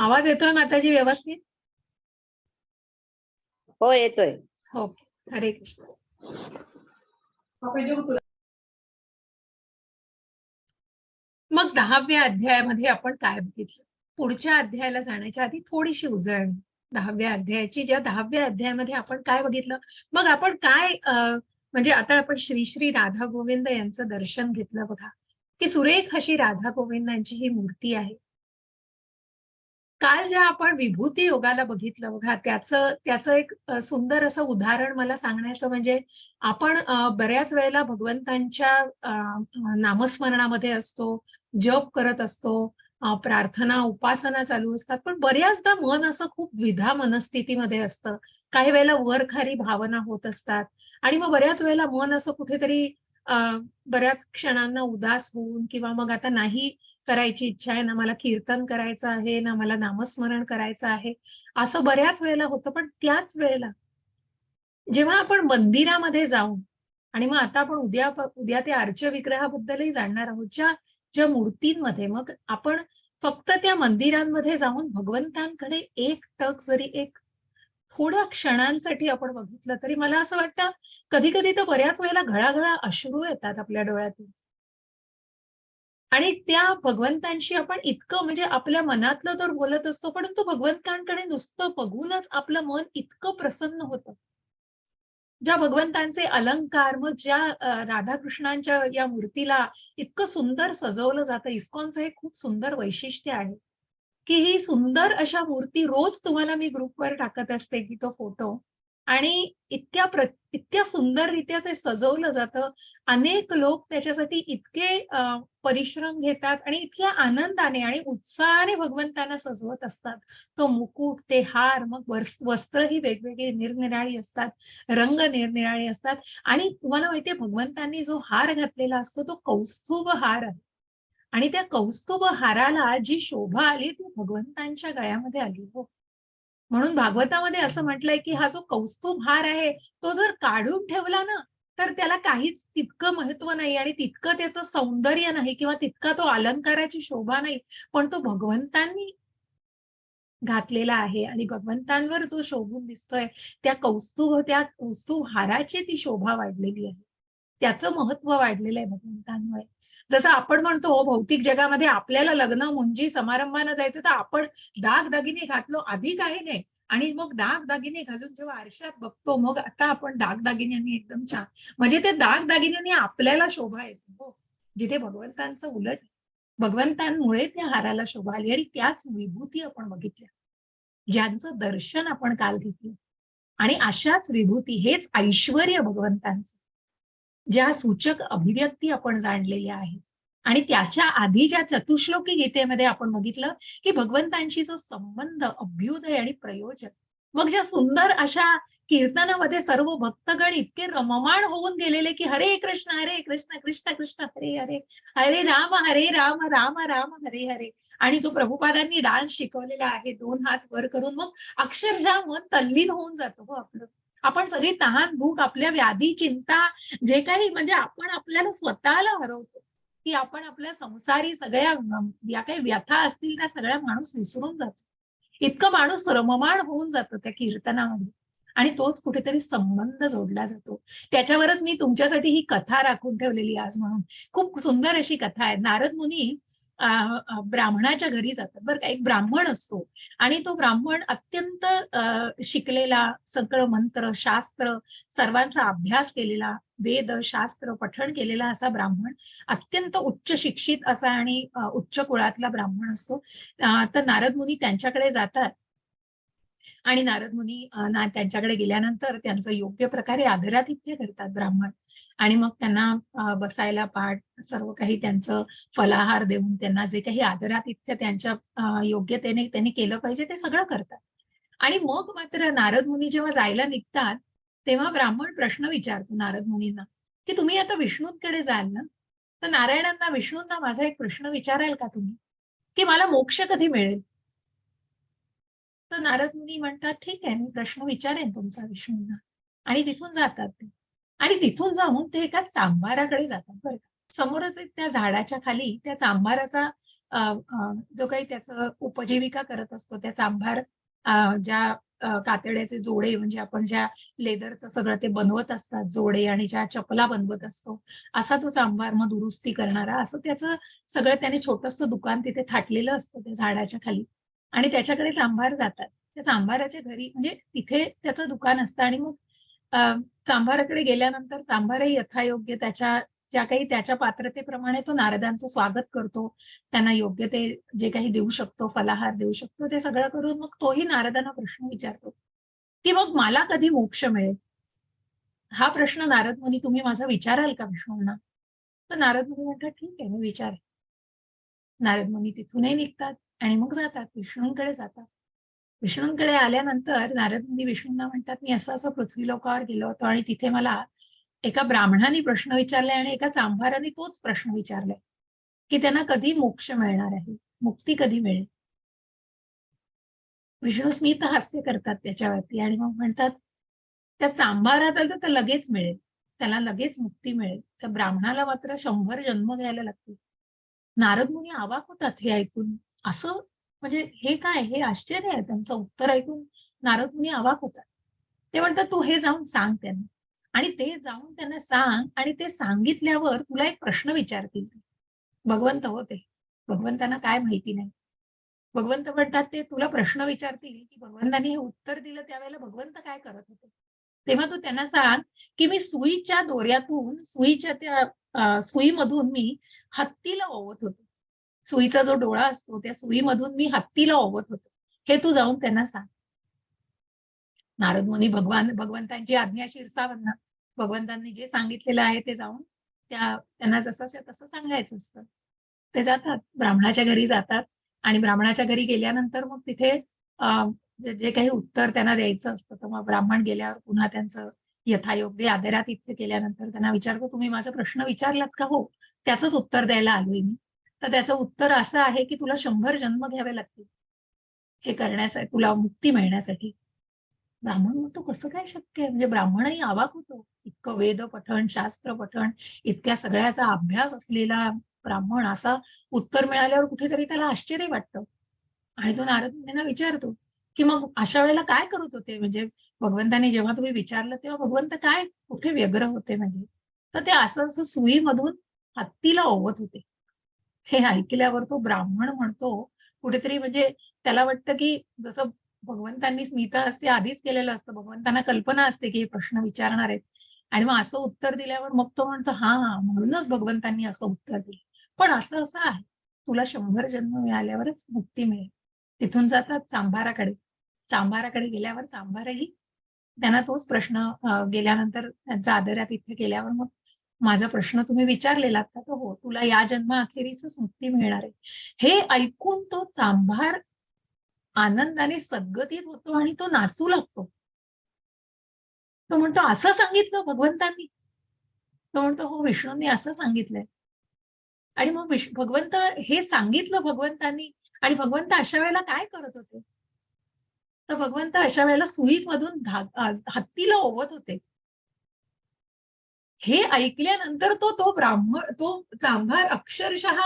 आवाज येतोय माताजी व्यवस्थित? हो येतोय. ओके. हरे कृष्ण. मग 10व्या अध्यायामध्ये आपण काय बघितलं? पुढच्या अध्यायाला जाण्याच्या आधी थोडीशी उजळणी 10व्या अध्यायाची. ज्या 10व्या अध्यायामध्ये आपण काय बघितलं, मग आपण काय म्हणजे आता आपण श्री श्री राधा गोविंद यांचं दर्शन घेतलं बघा, की सुरेख अशी राधा गोविंदांची ही मूर्ती आहे. काल ज्या आपण विभूती योगाला बघितलं बघा, त्याचं एक सुंदर असं उदाहरण मला सांगण्याचं म्हणजे आपण बऱ्याच वेळेला भगवंतांच्या नामस्मरणामध्ये असतो, जप करत असतो, प्रार्थना, उपासना चालू असतात. पण बऱ्याचदा मन असं खूप द्विधा मनस्थितीमध्ये असतं. काही वेळेला वर-खाली भावना होत असतात आणि मग बऱ्याच वेळेला मन असं कुठेतरी अ, बऱ्याच क्षणांना उदास होऊन किंवा मग आता नाही करायची इच्छा आहे, ना मला कीर्तन करायचं आहे, ना मला नामस्मरण करायचं आहे, असं बऱ्याच वेळेला होतं. पण त्याच वेळेला जेव्हा आपण मंदिरामध्ये जाऊन आणि मग आता आपण उद्या त्या अर्च विग्रहाबद्दलही जाणणार आहोत. ज्या ज्या मूर्तींमध्ये मग आपण फक्त त्या मंदिरांमध्ये जाऊन भगवंतांकडे एकटक जरी एक थोड्या क्षणांसाठी आपण बघितलं, तरी मला असं वाटतं कधी-कधी तर बऱ्याच वेळेला घळा-घळा अश्रू येतात आपल्या डोळ्यातून. आणि त्या भगवंतांशी आपण इतकं म्हणजे आपल्या मनातलं तर बोलत असतो, परंतु भगवंतांकडे नुसतं बघूनच आपलं मन इतकं प्रसन्न होतं. ज्या भगवंतांचे अलंकार, मग ज्या राधाकृष्णांच्या या मूर्तीला इतकं सुंदर सजवलं जातं. इस्कॉनचं हे खूप सुंदर वैशिष्ट्य आहे, की ही सुंदर अशा मूर्ती रोज तुम्हाला मी ग्रुपवर टाकत असते, की तो फोटो आणि इतक्या सुंदररीत्या ते सजवलं जातं. अनेक लोक त्याच्यासाठी इतके परिश्रम घेतात आणि इतक्या आनंदाने आणि उत्साहाने भगवंतांना सजवत असतात. तो मुकुट, ते हार, मग वस्त्र ही वेगवेगळी निरनिराळी असतात, रंग निरनिराळे असतात आणि तुम्हाला माहितीये भगवंतांनी जो हार घातलेला असतो तो कौस्तुभ हार आहे. आणि त्या कौस्तुभ हाराला जी शोभा आली ती भगवंतांच्या गळ्यामध्ये आली हो. म्हणून भागवतामध्ये असं म्हटलंय, की हा जो कौस्तुभ हार आहे, तो जर काढून ठेवला ना, तर त्याला काहीच तितकं महत्व नाही आणि तितकं त्याचं सौंदर्य नाही किंवा तितका तो अलंकाराची शोभा नाही. पण तो भगवंतांनी घातलेला आहे आणि भगवंतांवर जो शोभून दिसतोय, त्या कौस्तुभ हाराची ती शोभा वाढलेली आहे. त्याचं महत्व वाढलेलं आहे भगवंतांमुळे. जसं आपण म्हणतो हो, भौतिक जगामध्ये आपल्याला लग्न, मुंजी, समारंभाला जायचं तर आपण दागदागिने घातलो, आधी काही नाही आणि मग दागदागिने घालून जेव्हा आरशात बघतो, मग आता आपण दागदागिन्यांनी एकदम छान म्हणजे ते दागदागिन्यांनी आपल्याला शोभा येते हो. जिथे भगवंतांचं उलट भगवंतांमुळे त्या हाराला शोभा आली आणि त्याच विभूती आपण बघितल्या. ज्यांचं दर्शन आपण काल घेतलं आणि अशाच विभूती हेच ऐश्वर्य भगवंतांचं. ज्या सूचक अभिव्यक्ती आपण जाणलेल्या आहेत आणि त्याच्या आधी ज्या चतुश्लोकी गीतेमध्ये आपण बघितलं, की भगवंतांशी जो संबंध, अभ्युदय आणि प्रयोजन. मग ज्या सुंदर अशा कीर्तनामध्ये सर्व भक्तगण इतके रममाण होऊन गेलेले, की हरे कृष्ण कृष्ण कृष्ण हरे हरे, हरे राम राम राम हरे हरे. आणि जो प्रभुपादांनी डान्स शिकवलेला आहे, 2 हात वर करून मग अक्षरशः मन तल्लीन होऊन जातं हो आपलं. आपण सगळी तहान-भूक, आपल्या व्याधी, चिंता जे काही म्हणजे आपण आपल्याला स्वतःला हरवतो, की आपण आपल्या संसारी सगळ्या या काही व्यथा असतील त्या सगळ्या माणूस विसरून जातो. इतकं माणूस रममाण होऊन जातं त्या कीर्तनामध्ये आणि तोच कुठेतरी संबंध जोडला जातो. त्याच्यावरच मी तुमच्यासाठी ही कथा राखून ठेवलेली आज म्हणून. खूप सुंदर अशी कथा आहे. नारद मुनी ब्राह्मणाच्या घरी जातात बरं का. एक ब्राह्मण असतो आणि तो ब्राह्मण अत्यंत शिकलेला, सगळं मंत्र, शास्त्र सर्वांचा अभ्यास केलेला, वेद, शास्त्र पठण केलेला असा ब्राह्मण, अत्यंत उच्च शिक्षित असा आणि उच्च कुळातला ब्राह्मण असतो. तर नारद मुनी त्यांच्याकडे जातात आणि नारद मुनी त्यांच्याकडे गेल्यानंतर त्यांचं योग्य प्रकारे आदरातिथ्य करतात ब्राह्मण आणि मग त्यांना बसायला पाठ सर्व काही त्यांचं फलाहार देऊन त्यांना जे काही आदरातिथ्य त्यांच्या योग्यतेने त्यांनी केलं पाहिजे ते सगळं करतात. आणि मग मात्र नारद मुनी जेव्हा जायला निघतात, तेव्हा ब्राह्मण प्रश्न विचारतो नारद मुनींना, की तुम्ही आता विष्णूंकडे जाल ना? तर नारायणांना, विष्णूंना माझा एक प्रश्न विचाराल का तुम्ही? की मला मोक्ष कधी मिळेल? तर नारद मुनी म्हणतात, "ठीक आहे, मी प्रश्न विचारेन तुमचा विष्णूंना." आणि तिथून जातात ते. आणि तिथून जाऊन ते एका चांभाराकडे जातात बरं का. समोरच एक त्या झाडाच्या खाली त्या चांभाराचा जो काही त्याचं उपजीविका करत असतो त्या चांभार ज्या कातड्याचे जोडे म्हणजे आपण ज्या लेदरचं सगळं ते बनवत असतात जोडे आणि ज्या चपला बनवत असतो असा तो चांभार मग दुरुस्ती करणारा असं त्याचं सगळं त्याने छोटंसं दुकान तिथे थाटलेलं असतं त्या झाडाच्या खाली आणि त्याच्याकडे चांभार जातात. त्या चांभाराच्या घरी म्हणजे तिथे त्याचं दुकान असतं आणि मग अ, चांभाराकडे गेल्यानंतर चांभारही यथायोग्य त्याच्या ज्या काही त्याच्या पात्रतेप्रमाणे तो नारदांचं स्वागत करतो. त्यांना योग्य ते जे काही देऊ शकतो, फलाहार देऊ शकतो, ते सगळं करून मग तोही नारदांना प्रश्न विचारतो, की "मग मला कधी मोक्ष मिळेल?" हा प्रश्न नारद मुनी तुम्ही माझा विचाराल का विष्णूंना? तर नारद मुनी म्हणतात, "ठीक आहे, मी विचारेन." नारद मुनी तिथूनही निघतात आणि मग जातात, विष्णूंकडे जातात. विष्णूंकडे आल्यानंतर नारद मुनी विष्णूंना म्हणतात, "मी असं-असं पृथ्वीलोकावर गेलो होतो आणि तिथे मला एका ब्राह्मणाने प्रश्न विचारलाय आणि एका चांभाराने तोच प्रश्न विचारलाय, की त्यांना कधी मोक्ष मिळणार आहे? मुक्ती कधी मिळेल?" विष्णू स्मित हास्य करतात त्याच्यावरती आणि मग म्हणतात, "त्या चांभारात आलं तर लगेच मिळेल. त्याला लगेच मुक्ती मिळेल. त्या ब्राह्मणाला मात्र 100 जन्म घ्यायला लागतील." नारद मुनी अवाक होतात हे ऐकून. असं म्हणजे हे काय? हे आश्चर्य आहे. त्यांचं उत्तर ऐकून नारद मुनी अवाक होतात. ते म्हणतात, "तू हे जाऊन सांग त्यांना आणि ते जाऊन त्यांना सांग आणि ते सांगितल्यावर तुला एक प्रश्न विचारतील ते." भगवंत हो ते. भगवंतांना काय माहिती नाही. भगवंत म्हणतात ते तुला प्रश्न विचारतील, की भगवंतांनी हे उत्तर दिलं त्यावेळेला भगवंत काय करत होते? तेव्हा तू त्यांना सांग, की मी सुईच्या दोऱ्यातून सुईच्या त्या सुईमधून मी हत्तीला ओवत होतो. सुईचा जो डोळा असतो त्या सुईमधून मी हत्तीला ओवत होतो. हे तू जाऊन त्यांना सांग. नारद मुनी भगवंतांची आज्ञा शिरसावंत. भगवंतांनी जे सांगितलेलं आहे ते जाऊन त्यांना जसंच्या तसं सांगायचं असतं. ते जातात, ब्राह्मणाच्या घरी जातात आणि ब्राह्मणाच्या घरी गेल्यानंतर मग तिथे अ, जे जे काही उत्तर त्यांना द्यायचं असतं, तर मग ब्राह्मण गेल्यावर पुन्हा त्यांचं यथायोग्य आदरातिथ्य केल्यानंतर त्यांना विचारतो, "तुम्ही माझा प्रश्न विचारलात का?" "हो." "त्याचंच उत्तर द्यायला आलोय मी." तर त्याचं उत्तर असं आहे, की "तुला 100 जन्म घ्यावे लागतील, हे करण्यासाठी तुला मुक्ती मिळण्यासाठी." ब्राह्मण म्हणतो, "कसं काय शक्य आहे?" म्हणजे ब्राह्मणही अवाक होतो. इतकं वेद पठण, शास्त्र पठण, इतक्या सगळ्याचा अभ्यास असलेला ब्राह्मण असा उत्तर मिळाल्यावर कुठेतरी त्याला आश्चर्य वाटतं. आणि तो नारद मुनींना विचारतो, की "मग अशा वेळेला काय करत होते? म्हणजे भगवंतांनी जेव्हा तुम्ही विचारलं तेव्हा भगवंत काय कुठे व्यग्र होते म्हणजे?" तर ते असं-असं सुईमधून हत्तीला ओवत होते. हे ऐकल्यावर तो ब्राह्मण म्हणतो कुठेतरी म्हणजे त्याला वाटतं, की जसं भगवंतांनी स्मितहास्य आधीच केलेलं असतं. भगवंतांना कल्पना असते, की हे प्रश्न विचारणार आहेत आणि मग असं उत्तर दिल्यावर मग तो म्हणतो, "हां, हां, म्हणूनच भगवंतांनी असं उत्तर दिलं. पण असं-असं आहे, तुला 100 जन्म मिळाल्यावरच मुक्ती मिळेल." तिथून जातात चांभाराकडे. चांभाराकडे गेल्यावर चांभारही त्यांना तोच प्रश्न गेल्यानंतर त्यांचा आदरातिथ्य केल्यावर मग माझा प्रश्न तुम्ही विचारलेलात का? तर हो, तुला या जन्माअखेरीसच मुक्ती मिळणार आहे. हे ऐकून तो चांभार आनंदाने सद्गतीत होतो आणि तो नाचू लागतो. तो म्हणतो, "असं सांगितलं भगवंतांनी?" तो म्हणतो, "हो, विष्णूंनी असं सांगितलंय." आणि मग भगवंत हे सांगितलं भगवंतांनी आणि भगवंत अशा वेळेला काय करत होते? तर भगवंत अशा वेळेला सुईमधून हत्तीला ओवत होते. हे ऐकल्यानंतर तो तो ब्राह्मण तो चांभार अक्षरशः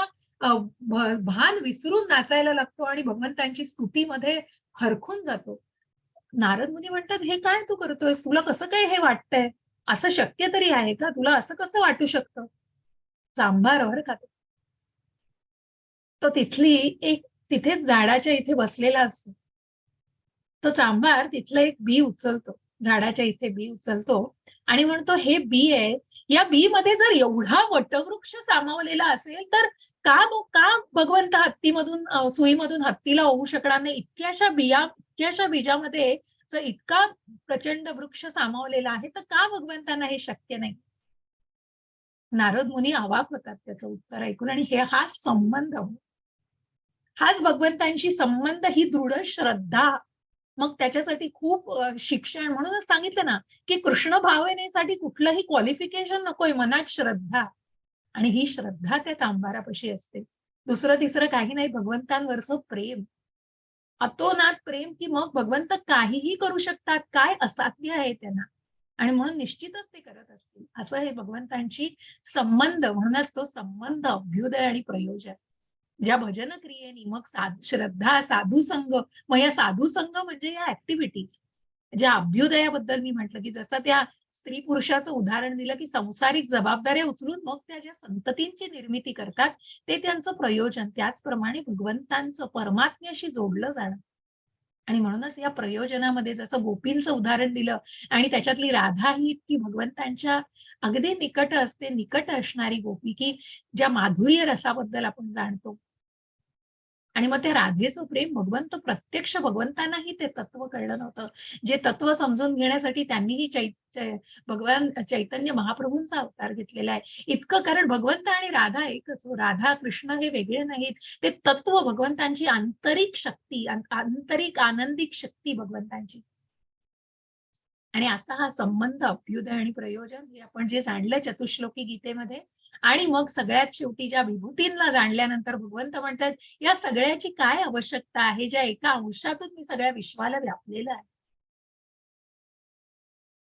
भान विसरून नाचायला लागतो आणि भगवंतांची स्तुतीमध्ये हरखून जातो. नारद मुनी म्हणतात, "हे काय तू करतोयस? तुला कसं काय हे वाटतंय? असं शक्य तरी आहे का? तुला असं कसं वाटू शकतं?" चांभार बरं का तो. तो तिथली एक तिथेच झाडाच्या इथे बसलेला असतो. तो चांभार तिथलं एक बी उचलतो. झाडाच्या इथे बी उचलतो आणि म्हणतो, "हे बी आहे. या बीमध्ये जर एवढा वटवृक्ष सामावलेला असेल, तर का भगवंत हत्तीमधून सुईमधून हत्तीला होऊ शकणार नाही? इतक्याशा बीजामध्ये जर इतका प्रचंड वृक्ष सामावलेला आहे, तर का भगवंतांना हे शक्य नाही?" नारद मुनी अवाक होतात त्याचं उत्तर ऐकून आणि हाच संबंध हाच भगवंतांशी संबंध ही दृढ श्रद्धा. मग त्याच्यासाठी खूप शिक्षण म्हणूनच सांगितलं ना, की कृष्ण भावनेसाठी कुठलंही क्वालिफिकेशन नकोय, मनात श्रद्धा आणि ही श्रद्धा त्या चांभारापाशी असते. दुसरं-तिसरं काही नाही भगवंतांवरचं प्रेम. अतोनात प्रेम, की मग भगवंत काहीही करू शकतात. काय असाध्य आहे त्यांना आणि म्हणून निश्चितच ते करत असतील. असं हे भगवंतांची संबंध म्हणूनच तो संबंध, अभ्युदय आणि प्रयोजन. ज्या भजन क्रियेनी मग श्रद्धा, साधू संघ, मग या साधू संघ म्हणजे या ऍक्टिव्हिटीज, ज्या अभ्युदयाबद्दल मी म्हटलं की जसं त्या स्त्री पुरुषाचं उदाहरण दिलं की संसारिक जबाबदाऱ्या उचलून मग त्या ज्या संततींची निर्मिती करतात ते त्यांचं प्रयोजन, त्याचप्रमाणे भगवंतांचं परमात्म्याशी जोडलं जाणं. आणि म्हणूनच या प्रयोजनामध्ये जसं गोपींचं उदाहरण दिलं आणि त्याच्यातली राधा ही इतकी भगवंतांच्या अगदी निकट असते, निकट असणारी गोपी की ज्या माधुर्य रसाबद्दल आपण जाणतो. आणि मग त्या राधेचं प्रेम भगवंत प्रत्यक्ष भगवंतांनाही ते तत्व कळलं नव्हतं. जे तत्व समजून घेण्यासाठी त्यांनीही भगवान चैतन्य महाप्रभूंचा अवतार घेतलेला आहे. इतकं कारण भगवंत आणि राधा एकच हो. राधा कृष्ण हे वेगळे नाहीत. ते तत्व भगवंतांची आंतरिक शक्ती, आंतरिक आनंदिक शक्ती भगवंतांची. आणि असा हा संबंध अभ्युदय आणि प्रयोजन हे आपण जे जाणलं चतुश्लोकी गीतेमध्ये आणि मग सगळ्यात शेवटी ज्या विभूतींना जाणल्यानंतर भगवंत म्हणतात या सगळ्याची काय आवश्यकता आहे, ज्या एका अंशातून मी सगळ्या विश्वाला व्यापलेलं आहे.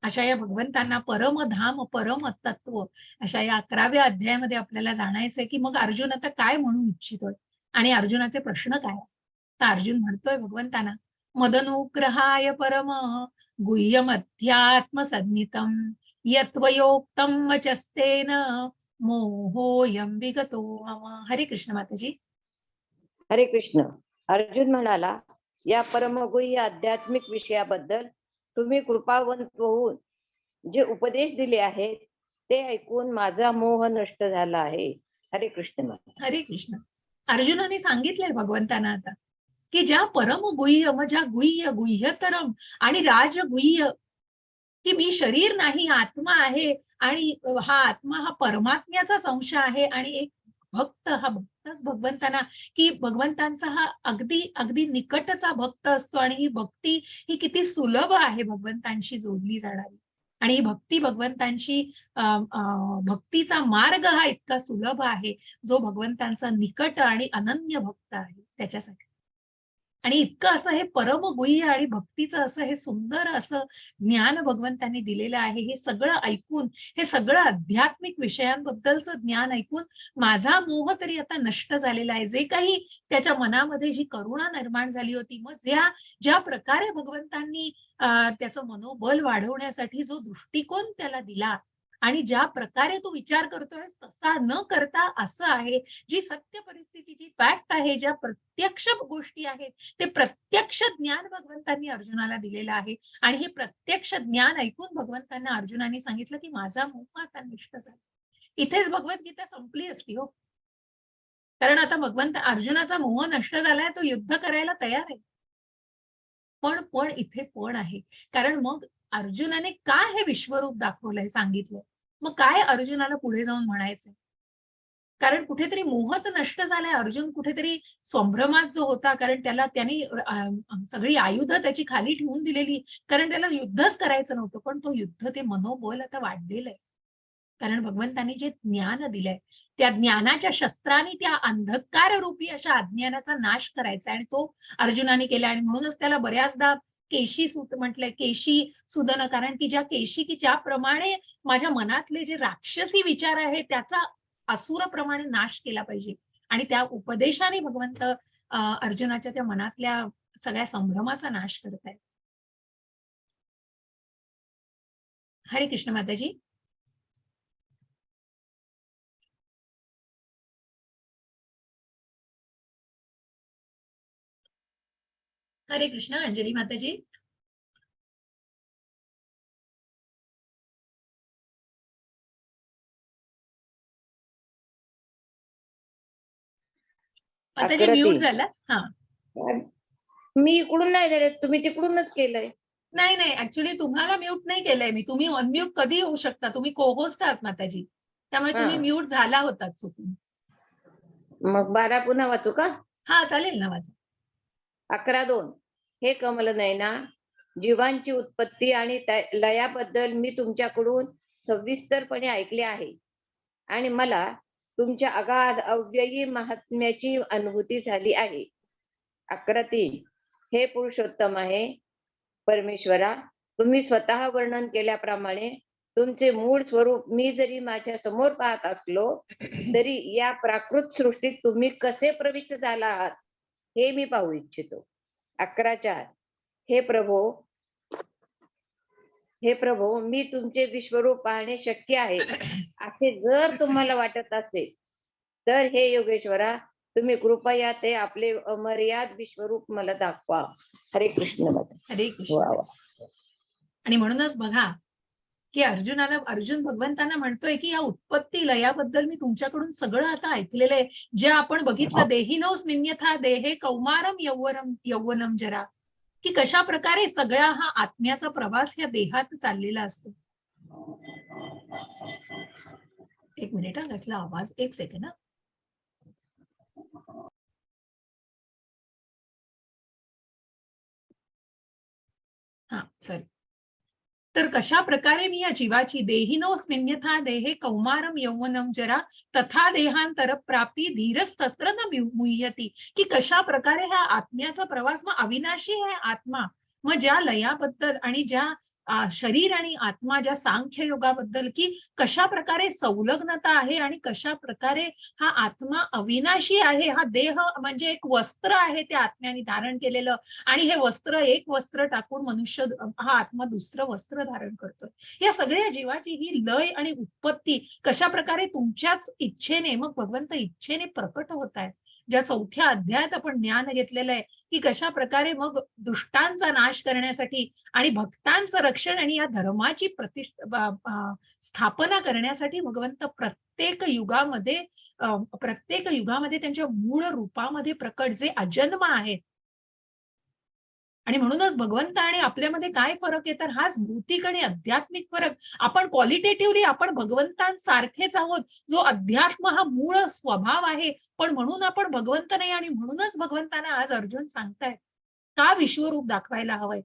अशा या भगवंतांना परमधाम परम तत्व अशा या 11व्या अध्यायामध्ये आपल्याला जाणायचंय की मग अर्जुन आता काय म्हणू इच्छितोय आणि अर्जुनाचे प्रश्न काय. तर अर्जुन म्हणतोय भगवंतांना मदनुग्रहाय परम गुह्यमध्यात्मसन्नितं यत्वयोक्तं वचस्तेन मोहोऽयं विगतो मम. हरे कृष्ण माताजी. हरे कृष्ण. अर्जुन म्हणाला, या परमगुह्य आध्यात्मिक विषयाबद्दल तुम्ही कृपावंत होऊन जे उपदेश दिले आहेत ते ऐकून माझा मोह नष्ट झाला आहे. हरे कृष्ण. हरे कृष्ण. अर्जुनाने सांगितलंय भगवंतांना आता की ज्या परम गुह्य ज्या गुह्य गुह्यतरम आणि राजगुह्य की मी शरीर नाही आत्मा आहे आणि हा आत्मा हा परमात्म्याचाच अंश आहे आणि एक भक्त हा भक्तच भगवंतांना की भगवंतांचा हा अगदी अगदी निकटचा भक्त असतो आणि ही भक्ती ही किती सुलभ आहे भगवंतांशी जोडली जाणारी. आणि ही भक्ती भगवंतांशी भक्तीचा मार्ग हा इतका सुलभ आहे जो भगवंतांचा निकट आणि अनन्य भक्त आहे त्याच्यासाठी. आणि इतकं असं हे परमगुह्य आणि भक्तीचं असं हे सुंदर असं ज्ञान भगवंतांनी दिलेलं आहे. हे सगळं ऐकून, हे सगळं आध्यात्मिक विषयांबद्दलचं ज्ञान ऐकून माझा मोह तरी आता नष्ट झालेला आहे. जे काही त्याच्या मनामध्ये जी करुणा निर्माण झाली होती, मग ज्या प्रकारे भगवंतांनी त्याचं मनोबल वाढवण्यासाठी जो दृष्टिकोन त्याला दिला आणि ज्या प्रकारे तो विचार करतोय तसा न करता असं आहे, जी सत्य परिस्थिती, जी फॅक्ट आहे, ज्या प्रत्यक्ष गोष्टी आहेत, ते प्रत्यक्ष ज्ञान भगवंतांनी अर्जुनाला दिलेलं आहे. आणि हे प्रत्यक्ष ज्ञान ऐकून भगवंतांना अर्जुनाने सांगितलं की माझा मोह आता नष्ट झाला. इथेच भगवद्गीता संपली असती हो. कारण आता भगवंत अर्जुनाचा मोह नष्ट झालाय, तो युद्ध करायला तयार आहे. पण इथे पण आहे. कारण मग अर्जुनाने काय हे विश्वरूप दाखवलंय सांगितलं. मग काय अर्जुनाला पुढे जाऊन म्हणायचंय? कारण कुठेतरी मोह तर नष्ट झालाय. अर्जुन कुठेतरी संभ्रमात जो होता कारण त्यांनी सगळी आयुधं त्याची खाली ठेवून दिलेली. कारण त्याला युद्धच करायचं नव्हतं. पण तो युद्ध ते मनोबल आता वाढलेलं आहे. कारण भगवंतांनी जे ज्ञान दिलंय, त्या ज्ञानाच्या शस्त्राने त्या अंधकार रूपी अशा अज्ञानाचा नाश करायचा आणि तो अर्जुनाने केला आणि म्हणूनच त्याला बऱ्याचदा केशी सूत म्हटलंय, केशी सुदन कारण की ज्या केशी की ज्याप्रमाणे माझ्या मनातले जे राक्षसी विचार आहेत त्याचा असुरप्रमाणे नाश केला पाहिजे आणि त्या उपदेशाने भगवंत अर्जुनाच्या त्या मनातल्या सगळ्या संभ्रमाचा नाश करतायत. हरे कृष्ण माताजी. हरे कृष्ण अंजली माताजी. माताजी म्यूट झाला. हा मी इकडून नाही झाले, तुम्ही तिकडूनच केलंय. नाही ऍक्च्युली तुम्हाला म्यूट नाही केलंय मी. तुम्ही अनम्यूट कधी होऊ शकता. तुम्ही को-होस्ट आहात माताजी. त्यामुळे तुम्ही म्यूट झाला होता चुकून. मग 12 पुन्हा वाचू का? हा चालेल ना वाचा. 11:2. हे कमल नयना, जीवांची उत्पत्ती आणि लयाबद्दल मी तुमच्याकडून सविस्तरपणे ऐकले आहे आणि मला तुमच्या अगाध अव्ययी महात्म्याची अनुभूती झाली आहे. 11:3. हे पुरुषोत्तम आहे परमेश्वरा, तुम्ही स्वतः वर्णन केल्याप्रमाणे तुमचे मूळ स्वरूप मी जरी माझ्या समोर पाहत असलो तरी या प्राकृत सृष्टीत तुम्ही कसे प्रविष्ट झाला आहात हे मी पाहू इच्छितो. 11:4 हे प्रभो, हे प्रभो, मी तुमचे विश्वरूप पाहणे शक्य आहे असे जर तुम्हाला वाटत असेल तर हे योगेश्वरा, तुम्ही कृपया ते आपले अमर्याद विश्वरूप मला दाखवा. हरे कृष्ण माता. हरे वा कृष्ण. वा. आणि म्हणूनच बघा की अर्जुन भगवंतांना म्हणतोय की या उत्पत्ती लयाबद्दल मी तुमच्याकडून सगळं आता ऐकलेलं आहे. जे आपण बघितलं देहिनोस मिन्यथा देहे कौमारम यौवनम जरा, की कशा प्रकारे सगळा हा आत्म्याचा प्रवास या देहात चाललेला असतो. एक मिनिट हा, कसला आवाज, एक सेकंड. हा सॉरी. तर कशा प्रकारे मी या जीवाची देहिनोस्मिन्यथा देहे कौमारम यौवनम जरा तथा देहांतर प्राप्ती धीरस तत्र न मुह्यती, की कशा प्रकारे हा आत्म्याचा प्रवास मग अविनाशी आहे आत्मा. मग ज्या लयाबद्दल आणि ज्या शरीर आणि आत्मा ज्या सांख्य योगाबद्दल की कशा प्रकारे संलग्नता आहे आणि कशा प्रकारे हा आत्मा अविनाशी आहे. हा देह म्हणजे एक वस्त्र आहे त्या आत्म्याने धारण केलेलं, आणि हे वस्त्र, एक वस्त्र टाकून मनुष्य हा आत्मा दुसरं वस्त्र धारण करतोय. या सगळ्या जीवाची ही लय आणि उत्पत्ती कशा प्रकारे तुमच्याच इच्छेने, मग भगवंत इच्छेने प्रकट होत आहे. ज्या 4थ्या अध्यायात आपण ज्ञान घेतलेलं आहे की कशा प्रकारे मग दुष्टांचा नाश करण्यासाठी आणि भक्तांचं रक्षण आणि या धर्माची स्थापना करण्यासाठी भगवंत प्रत्येक युगामध्ये त्यांच्या मूळ रूपामध्ये प्रकट, जे अजन्म आहेत. आणि म्हणूनच भगवंत आणि आपल्यामध्ये काय फरक आहे, तर हाच भौतिक आणि आध्यात्मिक फरक. आपण क्वालिटेटिव्हली आपण भगवंतांसारखेच आहोत. जो अध्यात्म हा मूळ स्वभाव आहे, पण म्हणून आपण भगवंत नाही. आणि म्हणूनच भगवंतांना आज अर्जुन सांगतायत का विश्वरूप दाखवायला हवंय.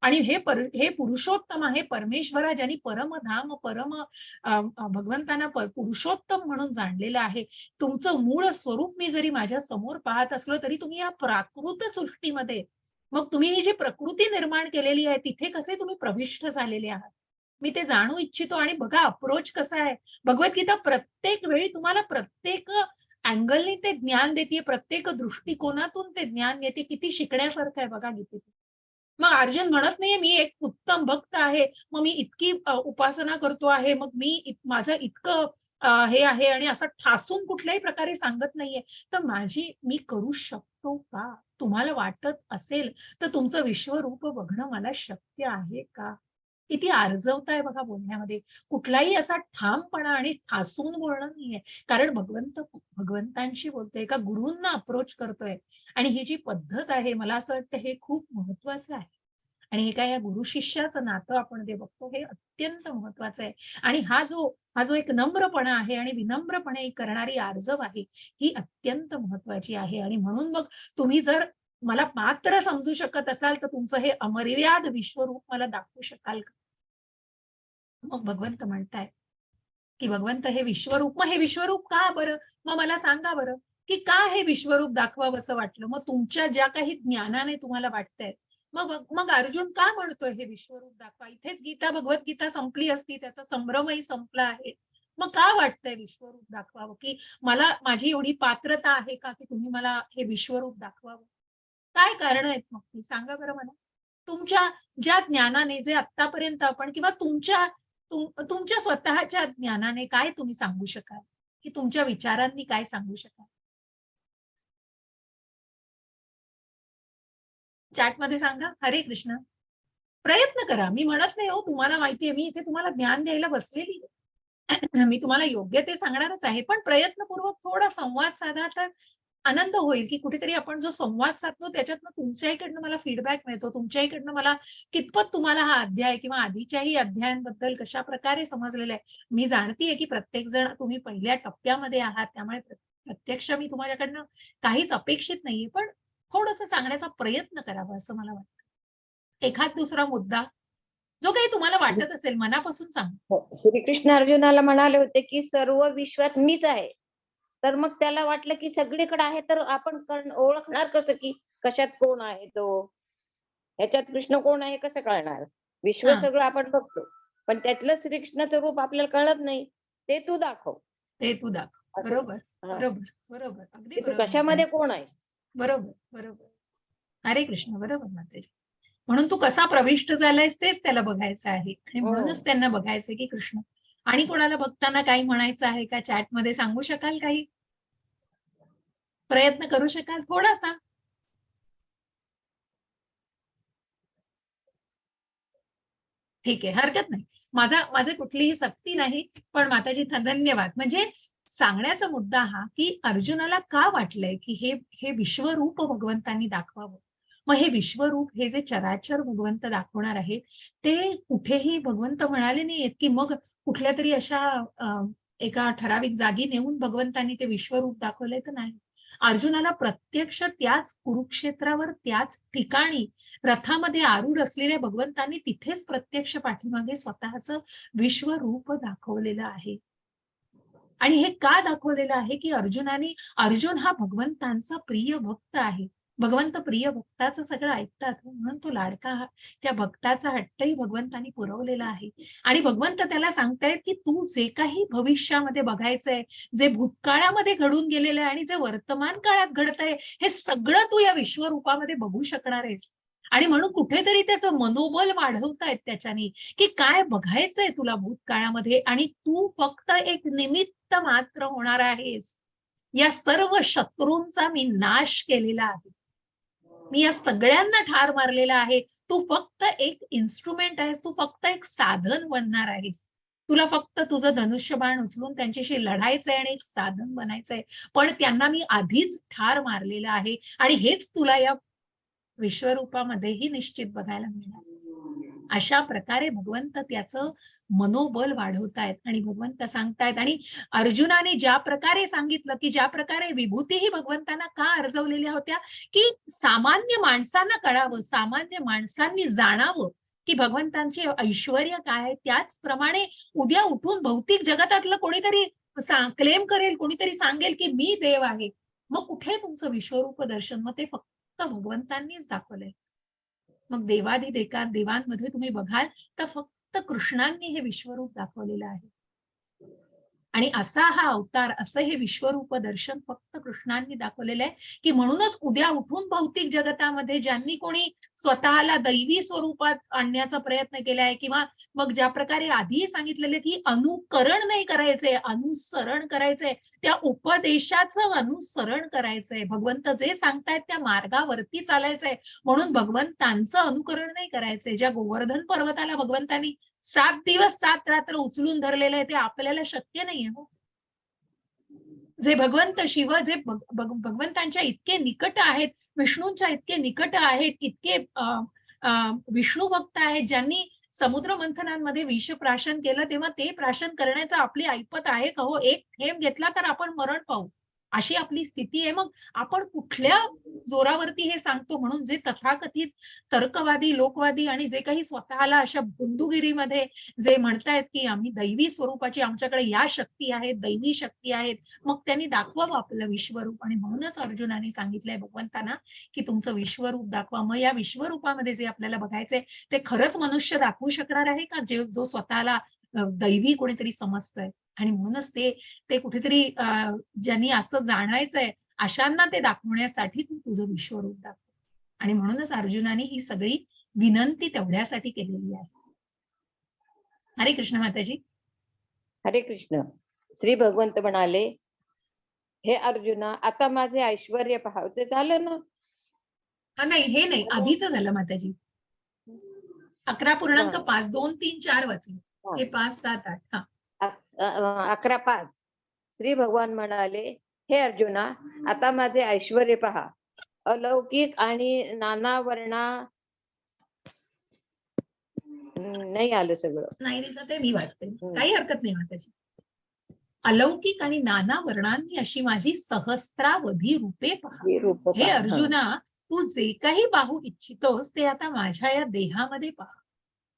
आणि हे पुरुषोत्तम आहे, परमेश्वरा ज्यांनी परमधाम भगवंतांना पुरुषोत्तम म्हणून जाणलेलं आहे. तुमचं मूळ स्वरूप मी जरी माझ्या समोर पाहत असलो तरी तुम्ही या प्राकृत सृष्टीमध्ये, मग तुम्ही ही जी प्रकृती निर्माण केलेली आहे तिथे कसे तुम्ही प्रविष्ट झालेले आहात, मी ते जाणू इच्छितो. आणि बघा अप्रोच कसा आहे. भगवद्गीता प्रत्येक वेळी तुम्हाला प्रत्येक अँगलने ते ज्ञान देते, प्रत्येक दृष्टिकोनातून ते ज्ञान देते. किती शिकण्यासारखं आहे बघा गीतेत. मग अर्जुन म्हणत नाहीये मी एक उत्तम भक्त आहे, मग मी इतकी उपासना करतो आहे, मग माझं इतकं हे आहे, आणि असं ठासून कुठल्याही प्रकारे सांगत नाहीये. तर मी करू शकतो का? तुम्हाला वाटत असेल तर तुमचं विश्वरूप बघणं मला शक्य आहे का? किती आर्जवता आहे बघा बोलण्यामध्ये. कुठलाही असा ठामपणा आणि ठासून बोलणं नाहीये. कारण भगवंतांशी बोलतोय, का गुरूंना अप्रोच करतोय. आणि ही जी पद्धत आहे, मला असं वाटतं हे खूप महत्वाचं आहे. आणि हे काय या गुरु शिष्याचं नातं आपण जे बघतो हे अत्यंत महत्वाचं आहे. आणि हा जो एक नम्रपणा आहे आणि विनम्रपणे करणारी आर्जव आहे, ही अत्यंत महत्वाची आहे. आणि म्हणून मग तुम्ही जर मला मात्र समजू शकत असाल तर तुमचं हे अमर्याद विश्वरूप मला दाखवू शकाल का? मग भगवंत म्हणताय की भगवंत हे विश्वरूप, मग हे विश्वरूप का बरं? मग मला सांगा बरं की का हे विश्वरूप दाखवावं असं वाटलं? मग तुमच्या ज्या काही ज्ञानाने तुम्हाला वाटतंय, मग अर्जुन का म्हणतोय हे विश्वरूप दाखवा? इथेच भगवद्गीता संपली असती, त्याचा संभ्रमही संपला आहे. मग का वाटतंय विश्वरूप दाखवावं? की माझी एवढी पात्रता आहे का की तुम्ही मला हे विश्वरूप दाखवावं? काय कारण आहेत मग ती सांगा बरं मला. तुमच्या ज्या ज्ञानाने, जे आतापर्यंत आपण किंवा तुमच्या स्वतःच्या ज्ञानाने काय तुम्ही सांगू शकाल, की तुमच्या विचारांनी काय सांगू शकाल? चॅटमध्ये सांगा. हरे कृष्ण. प्रयत्न करा. मी म्हणत नाही हो, तुम्हाला माहितीये मी इथे तुम्हाला ज्ञान द्यायला बसलेली आहे. मी तुम्हाला योग्य ते सांगणारच आहे. पण प्रयत्नपूर्वक थोडा संवाद साधा तर आनंद होईल, की कुठेतरी आपण जो संवाद साधतो त्याच्यातनं तुमच्याकडनं मला फीडबॅक मिळतो. तुमच्याकडनं मला कितपत तुम्हाला हा अध्याय किंवा आधीच्याही अध्यायांबद्दल कशाप्रकारे समजलेलं आहे. मी जाणतीये, की प्रत्येक जण तुम्ही पहिल्या टप्प्यामध्ये आहात. त्यामुळे प्रत्यक्ष मी तुमच्याकडनं काहीच अपेक्षित नाहीये. पण थोडंसं सांगण्याचा प्रयत्न करावा असं मला वाटतं. एखाद दुसरा मुद्दा, जो काही तुम्हाला वाटत असेल मनापासून सांगा. हो, श्रीकृष्ण अर्जुनाला म्हणाले होते की सर्व विश्वात मीच आहे. तर मग त्याला वाटलं की सगळीकडे आहे तर आपण ओळखणार कसं की कशात कोण आहे तो, ह्याच्यात कृष्ण कोण आहे कसं कळणार? विश्व हां. सगळं आपण बघतो. पण त्यातलं श्रीकृष्णाचं रूप आपल्याला कळत नाही, ते तू दाखव. ते तू दाखव. असं. बरोबर, हा. बरोबर, बरोबर. अगदी की तू बरोबर कशामध्ये माताजी. कोण आहेस. बरोबर, बरोबर. हरे कृष्ण. बरोबर माताजी. म्हणून तू कसा प्रविष्ट झालायस तेच त्याला बघायचं आहे आणि म्हणूनच त्यांना बघायचंय की कृष्ण. आणि कोणाला बघताना काही म्हणायचं आहे का चॅटमध्ये सांगू शकाल काही? प्रयत्न करू शकाल थोडासा? ठीक आहे, हरकत नाही. माझी कुठलीही सक्ती नाही, पण माताजी धन्यवाद. म्हणजे सांगण्याचा मुद्दा हा, की अर्जुनाला का वाटलंय, की हे विश्वरूप भगवंतांनी दाखवावं. मग हे विश्वरूप, हे जे चराचर भगवंत दाखवणार आहेत, ते कुठेही भगवंत म्हणाले नाहीयेत, की मग कुठल्यातरी अशा एका ठराविक जागी नेऊन भगवंतांनी ते विश्वरूप दाखवलंय, तर नाही. अर्जुनाला प्रत्यक्ष त्याच कुरुक्षेत्रावर, त्याच ठिकाणी रथामध्ये आरूढ असलेल्या भगवंतांनी तिथेच प्रत्यक्ष पाठीमागे स्वतःचं विश्वरूप दाखवलेलं आहे. आणि हे का दाखवलेलं आहे, की अर्जुन हा भगवंतांचा प्रिय भक्त आहे. भगवंत प्रिय भक्ताचं सगळं ऐकतात, म्हणून तो लाडका त्या भक्ताचा हट्टही भगवंतांनी पुरवलेला आहे. आणि भगवंत त्याला सांगतायत, की तू जे काही भविष्यामध्ये बघायचंय, जे भूतकाळामध्ये घडून गेलेलं आहे आणि जे वर्तमान काळात घडतंय, हे सगळं तू या विश्वरूपामध्ये बघू शकणार आहेस. आणि म्हणून कुठेतरी त्याचं मनोबल वाढवतायत त्याच्यानी, की काय बघायचंय तुला भूतकाळामध्ये आणि तू फक्त एक निमित्त मात्र होणार आहेस. या सर्व शत्रूंचा मी नाश केलेला आहे. मी या सगळ्यांना ठार मारलेला आहे. तू फक्त एक इन्स्ट्रुमेंट आहेस. तू फक्त एक साधन बनणार आहेस. तुला फक्त तुझं धनुष्यबाण उचलून त्यांच्याशी लढायचंय आणि एक साधन बनायचंय. पण त्यांना मी आधीच ठार मारलेलं आहे आणि हेच तुला या विश्वरूपामध्येही निश्चित बघायला मिळणार. अशा प्रकारे भगवंत त्याचं मनोबल वाढवतायत आणि भगवंत सांगतायत. आणि अर्जुनाने ज्या प्रकारे सांगितलं, की ज्या प्रकारे विभूतीही भगवंतांना का अर्जवलेल्या होत्या, की सामान्य माणसांना कळावं, सामान्य माणसांनी जाणावं, की भगवंतांचे ऐश्वर्य काय आहे. त्याचप्रमाणे उद्या उठून भौतिक जगतातलं कोणीतरी क्लेम करेल, कोणीतरी सांगेल, की मी देव आहे. मग कुठे तुमचं विश्वरूप दर्शन? मग ते फक्त भगवंतांनीच दाखवलंय. मग देवांमध्ये तुम्ही बघाल तर फक्त कृष्णांनी हे विश्वरूप दाखवलेलं आहे. आणि असा हा अवतार, असं हे विश्वरूप दर्शन फक्त कृष्णांनी दाखवलेलं आहे, की म्हणूनच उद्या उठून भौतिक जगतामध्ये ज्यांनी कोणी स्वतःला दैवी स्वरूपात आणण्याचा प्रयत्न केलाय, किंवा मग ज्या प्रकारे आधीही सांगितलेले, की अनुकरण नाही करायचंय, अनुसरण करायचंय, त्या उपदेशाचं अनुसरण करायचंय. भगवंत जे सांगतायत त्या मार्गावरती चालायचंय. म्हणून भगवंतांचं अनुकरण नाही करायचंय. ज्या गोवर्धन पर्वताला भगवंतांनी 7 दिवस 7 रात्र उचलून धरलेलं आहे, ते आपल्याला शक्य नाहीये हो. जे भगवंत शिव, जे भगवंतांच्या इतके निकट आहेत, विष्णूंच्या इतके निकट आहेत, इतके विष्णू भक्त आहेत, ज्यांनी समुद्र मंथनांमध्ये विष प्राशन केलं, तेव्हा ते प्राशन करण्याचं आपली ऐपत आहे का हो? एक थेंब घेतला तर आपण मरण पाहू, अशी आपली स्थिती आहे. मग आपण कुठल्या जोरावरती हे सांगतो? म्हणून जे तथाकथित तर्कवादी, लोकवादी आणि जे काही स्वतःला अशा बुंदुगिरीमध्ये जे म्हणतायत, की आम्ही दैवी स्वरूपाची, आमच्याकडे या शक्ती आहेत, दैवी शक्ती आहेत, मग त्यांनी दाखवावं आपलं विश्वरूप. आणि म्हणूनच अर्जुनाने सांगितलंय भगवंतांना, की तुमचं विश्वरूप दाखवा. मग या विश्वरूपामध्ये जे आपल्याला बघायचंय, ते खरंच मनुष्य दाखवू शकणार आहे का, जो स्वतःला दैवी कोणीतरी समजतोय? आणि म्हणूनच ते कुठेतरी ज्यांनी असं जाणायचंय, अशांना ते दाखवण्यासाठी तू तुझं विश्वरूप दाखव. आणि म्हणूनच अर्जुनाने ही सगळी विनंती तेवढ्यासाठी केलेली आहे. हरे कृष्ण माताजी. हरे कृष्ण. श्री भगवंत म्हणाले, हे अर्जुना, आता माझे ऐश्वर्य पाहावचे झालं ना. नाही, हे नाही, आधीच झालं माताजी. 11.5, 2, 3, 4 वाचले. हे 5, 7, 8. हा. 11:5. श्री भगवान म्हणाले, हे अर्जुना, आता माझे ऐश्वर्य पहा. अलौकिक आणि नाना वर्णा, नाही आलं सगळं. नाही ते मी वाचते, काही हरकत नाही माताजी. अलौकिक आणि नाना वर्णांनी अशी माझी सहस्त्रावधी रूपे पहा. हे अर्जुना, तू जे काही पाहू इच्छितोस ते आता माझ्या या देहामध्ये पहा.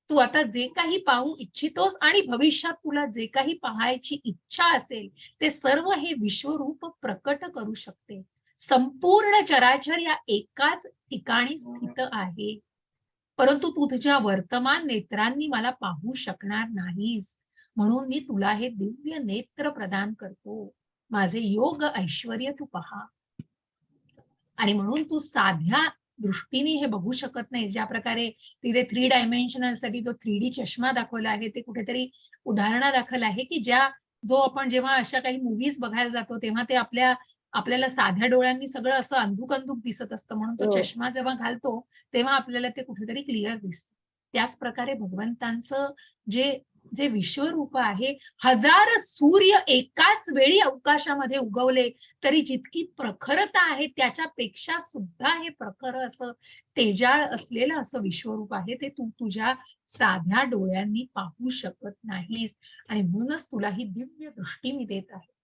तू आता जे काही पाहू इच्छितोस आणि भविष्यात तुला जे काही पाहायची इच्छा असेल, ते सर्व हे विश्वरूप प्रकट करू शकते. संपूर्ण चराचर या एकाच ठिकाणी स्थित आहे. परंतु तू तुझ्या वर्तमान नेत्रांनी मला पाहू शकणार नाहीस, म्हणून मी तुला हे दिव्य नेत्र प्रदान करतो. माझे योग ऐश्वर्य तू पहा. आणि म्हणून तू साध्या दृष्टीने हे बघू शकत नाही. ज्या प्रकारे तिथे 3 डायमेन्शनल साठी तो 3D चष्मा दाखवला आहे, ते कुठेतरी उदाहरणादाखल आहे, की जो आपण जेव्हा अशा काही मूव्हीज बघायला जातो, तेव्हा ते आपल्याला साध्या डोळ्यांनी सगळं असं अंधुक-अंधुक दिसत असतं. म्हणून तो हो. चष्मा जेव्हा घालतो, तेव्हा आपल्याला ते कुठेतरी क्लिअर दिसतं. त्याच प्रकारे भगवंतांचं जे जे विश्वरूप आहे, हजार सूर्य एकाच वेळी अवकाशामध्ये उगवले तरी जितकी प्रखरता आहे त्याच्यापेक्षा सुद्धा हे प्रखर असं तेजाळ असलेलं असं विश्वरूप आहे, ते तू तुझ्या साध्या डोळ्यांनी पाहू शकत नाहीस. आणि म्हणूनच तुला ही दिव्य दृष्टी मी देत आहे.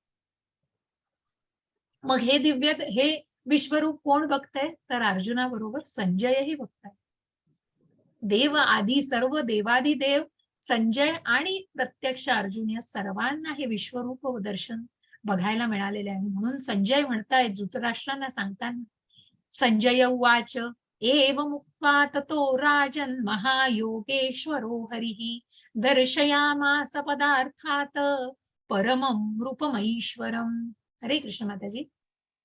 मग हे विश्वरूप कोण बघतंय? तर अर्जुनाबरोबर संजयही बघताय. देव आदी सर्व देवादिदेव संजय आणि प्रत्यक्ष अर्जुन या सर्वांना हे विश्वरूप दर्शन बघायला मिळालेले आहे. म्हणून संजय म्हणतायत धृतराष्ट्रांना सांगताना, संजय उवाच एवमुक्त्वा ततो राजन् महायोगेश्वरो हरिः दर्शयामास पदार्थात परमं रूपमैश्वरम्. हरे कृष्ण माताजी.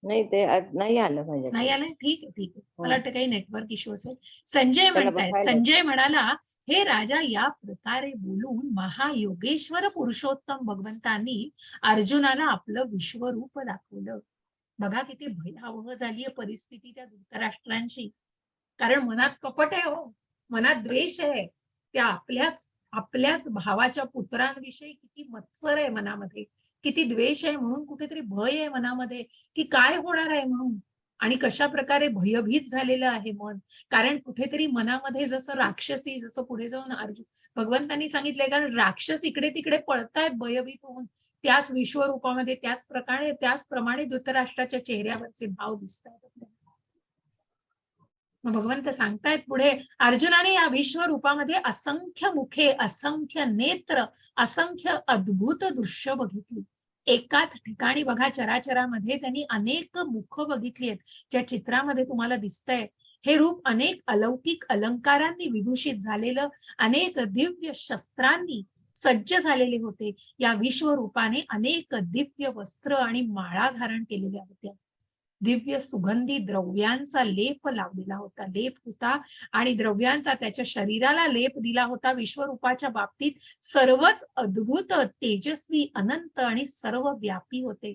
नाही ते नाही आलं नाही माझ्याकडे. आलंय? ठीक आहे, ठीक आहे. मला हो. वाटतं काही नेटवर्क इश्यू असेल. संजय त्याला म्हणतायत, बघायला. संजय म्हणाला, "हे राजा, या प्रकारे बोलून महायोगेश्वर पुरुषोत्तम भगवंतांनी अर्जुनाला आपलं विश्वरूप दाखवलं." बघा किती भयावह झालीये परिस्थिती त्या धृतराष्ट्रांची. कारण मनात कपट आहे हो, मनात द्वेष आहे. त्या आपल्याच भावाच्या पुत्रांविषयी किती मत्सर आहे मनामध्ये, किती द्वेष आहे, म्हणून कुठेतरी भय आहे मनामध्ये, की काय होणार आहे म्हणून. आणि कशा प्रकारे भयभीत झालेलं आहे मन. कारण कुठेतरी मनामध्ये जसं राक्षसी, जसं पुढे जाऊन भगवंतांनी सांगितलंय, कारण राक्षस इकडे तिकडे पळतायत भयभीत होऊन. त्याच विश्वरूपामध्ये त्याचप्रमाणे धृतराष्ट्राच्या चेहऱ्यावरचे भाव दिसतायत आपल्याला. मग भगवंत सांगतायत पुढे, अर्जुनाने या विश्वरूपामध्ये असंख्य मुखे, असंख्य नेत्र, असंख्य अद्भुत दृश्य बघितली. एकाच ठिकाणी बघा चराचरामध्ये त्यांनी अनेक मुख बघितली आहेत. ज्या चित्रामध्ये तुम्हाला दिसतंय, हे रूप अनेक अलौकिक अलंकारांनी विभूषित झालेलं, अनेक दिव्य शस्त्रांनी सज्ज झालेले होते. या विश्वरूपाने अनेक दिव्य वस्त्र आणि माळा धारण केलेल्या होत्या. दिव्य सुगंधी द्रव्यांचा लेप लावलेला होता, लेप होता आणि द्रव्यांचा त्याच्या शरीराला लेप दिला होता. विश्वरूपाच्या बाबतीत सर्वच अद्भुत, तेजस्वी, अनंत आणि सर्व व्यापी होते.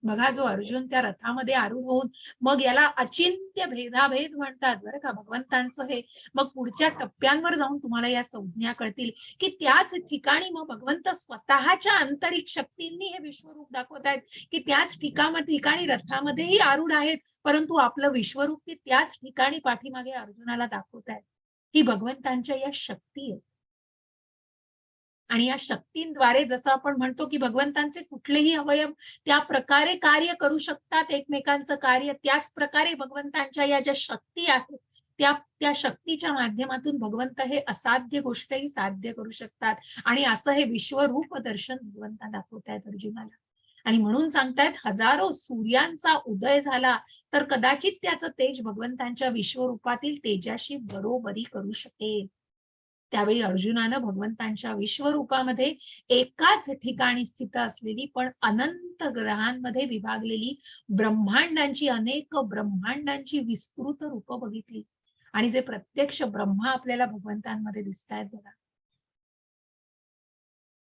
बघा जो अर्जुन त्या रथामध्ये आरूढ होऊन, मग याला अचिंत्य भेदाभेद म्हणतात बरं का भगवंतांचं हे. मग पुढच्या टप्प्यांवर जाऊन तुम्हाला या संज्ञा कळतील, की त्याच ठिकाणी मग भगवंत स्वतःच्या आंतरिक शक्तींनी हे विश्वरूप दाखवतायत, की त्याच ठिकाणी रथामध्येही आरूढ आहेत, परंतु आपलं विश्वरूप ते त्याच ठिकाणी पाठीमागे अर्जुनाला दाखवतायत. ही भगवंतांच्या या शक्ती आहे. आणि या शक्तींद्वारे जसं आपण म्हणतो, की भगवंतांचे कुठलेही अवयव त्या प्रकारे कार्य करू शकतात एकमेकांचं कार्य, त्याच प्रकारे भगवंतांच्या या ज्या शक्ती आहेत, त्या शक्तीच्या माध्यमातून भगवंत हे असाध्य गोष्टही साध्य करू शकतात. आणि असं हे विश्वरूप दर्शन भगवंत दाखवतायत अर्जुनाला. आणि म्हणून सांगतायत, हजारो सूर्यांचा उदय झाला तर कदाचित त्याचं तेज भगवंतांच्या विश्वरूपातील तेजाशी बरोबरी करू शकेल. त्यावेळी अर्जुनानं भगवंतांच्या विश्वरूपामध्ये एकाच ठिकाणी स्थित असलेली पण अनंत ग्रहांमध्ये विभागलेली अनेक ब्रह्मांडांची विस्तृत रूप बघितली. आणि जे प्रत्यक्ष ब्रह्मा आपल्याला भगवंतांमध्ये दिसतायत बघा.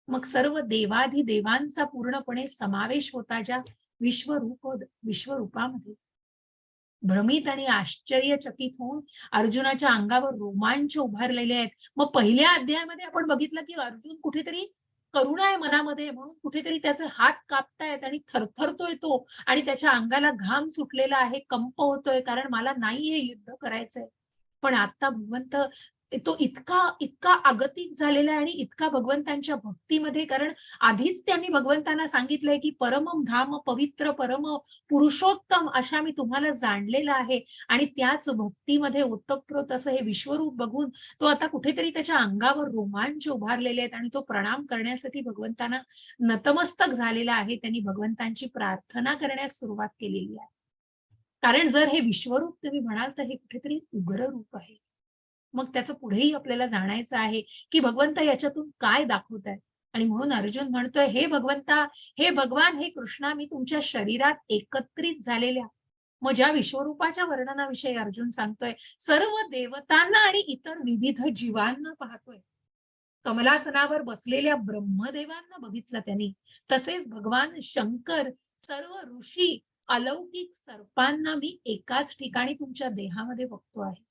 मग सर्व देवाधिदेवांचा पूर्णपणे समावेश होता ज्या विश्वरूपामध्ये. भ्रमित आणि आश्चर्यचकित होऊन अर्जुनाच्या अंगावर रोमांच उभारलेले आहेत. मग पहिल्या अध्यायामध्ये आपण बघितलं, की अर्जुन कुठेतरी करुणा आहे मनामध्ये, म्हणून कुठेतरी त्याचे हात कापतायत आणि थरथरतोय तो, आणि त्याच्या अंगाला घाम सुटलेला आहे, कंप होतोय, कारण मला नाही हे युद्ध करायचंय. पण आता भगवंत तो इतका इतका आगतिक झालेला आहे आणि इतका भगवंतांच्या भक्तीमध्ये, कारण आधीच त्यांनी भगवंतांना सांगितलंय, की परमम धाम पवित्र परम पुरुषोत्तम अशा मी तुम्हाला जाणलेलं आहे. आणि त्याच भक्तीमध्ये ओतप्रोत असं हे विश्वरूप बघून तो आता कुठेतरी त्याच्या अंगावर रोमांच उभारलेले आहेत आणि तो प्रणाम करण्यासाठी भगवंतांना नतमस्तक झालेला आहे. त्यांनी भगवंतांची प्रार्थना करण्यास सुरुवात केलेली आहे. कारण जर हे विश्वरूप तुम्ही म्हणाल तर हे कुठेतरी उग्र रूप आहे. मग त्याचं पुढेही आपल्याला जाणायचं आहे, की भगवंत याच्यातून काय दाखवतायत. आणि म्हणून अर्जुन म्हणतोय, "हे भगवंता, हे भगवान, हे कृष्णा, मी तुमच्या शरीरात एकत्रित झालेल्या." मग ज्या विश्वरूपाच्या वर्णनाविषयी अर्जुन सांगतोय, सर्व देवतांना आणि इतर विविध जीवांना पाहतोय. कमलासनावर बसलेल्या ब्रह्मदेवांना बघितलं त्यांनी. तसेच भगवान शंकर, सर्व ऋषी, अलौकिक सर्पांना मी एकाच ठिकाणी तुमच्या देहामध्ये बघतो आहे.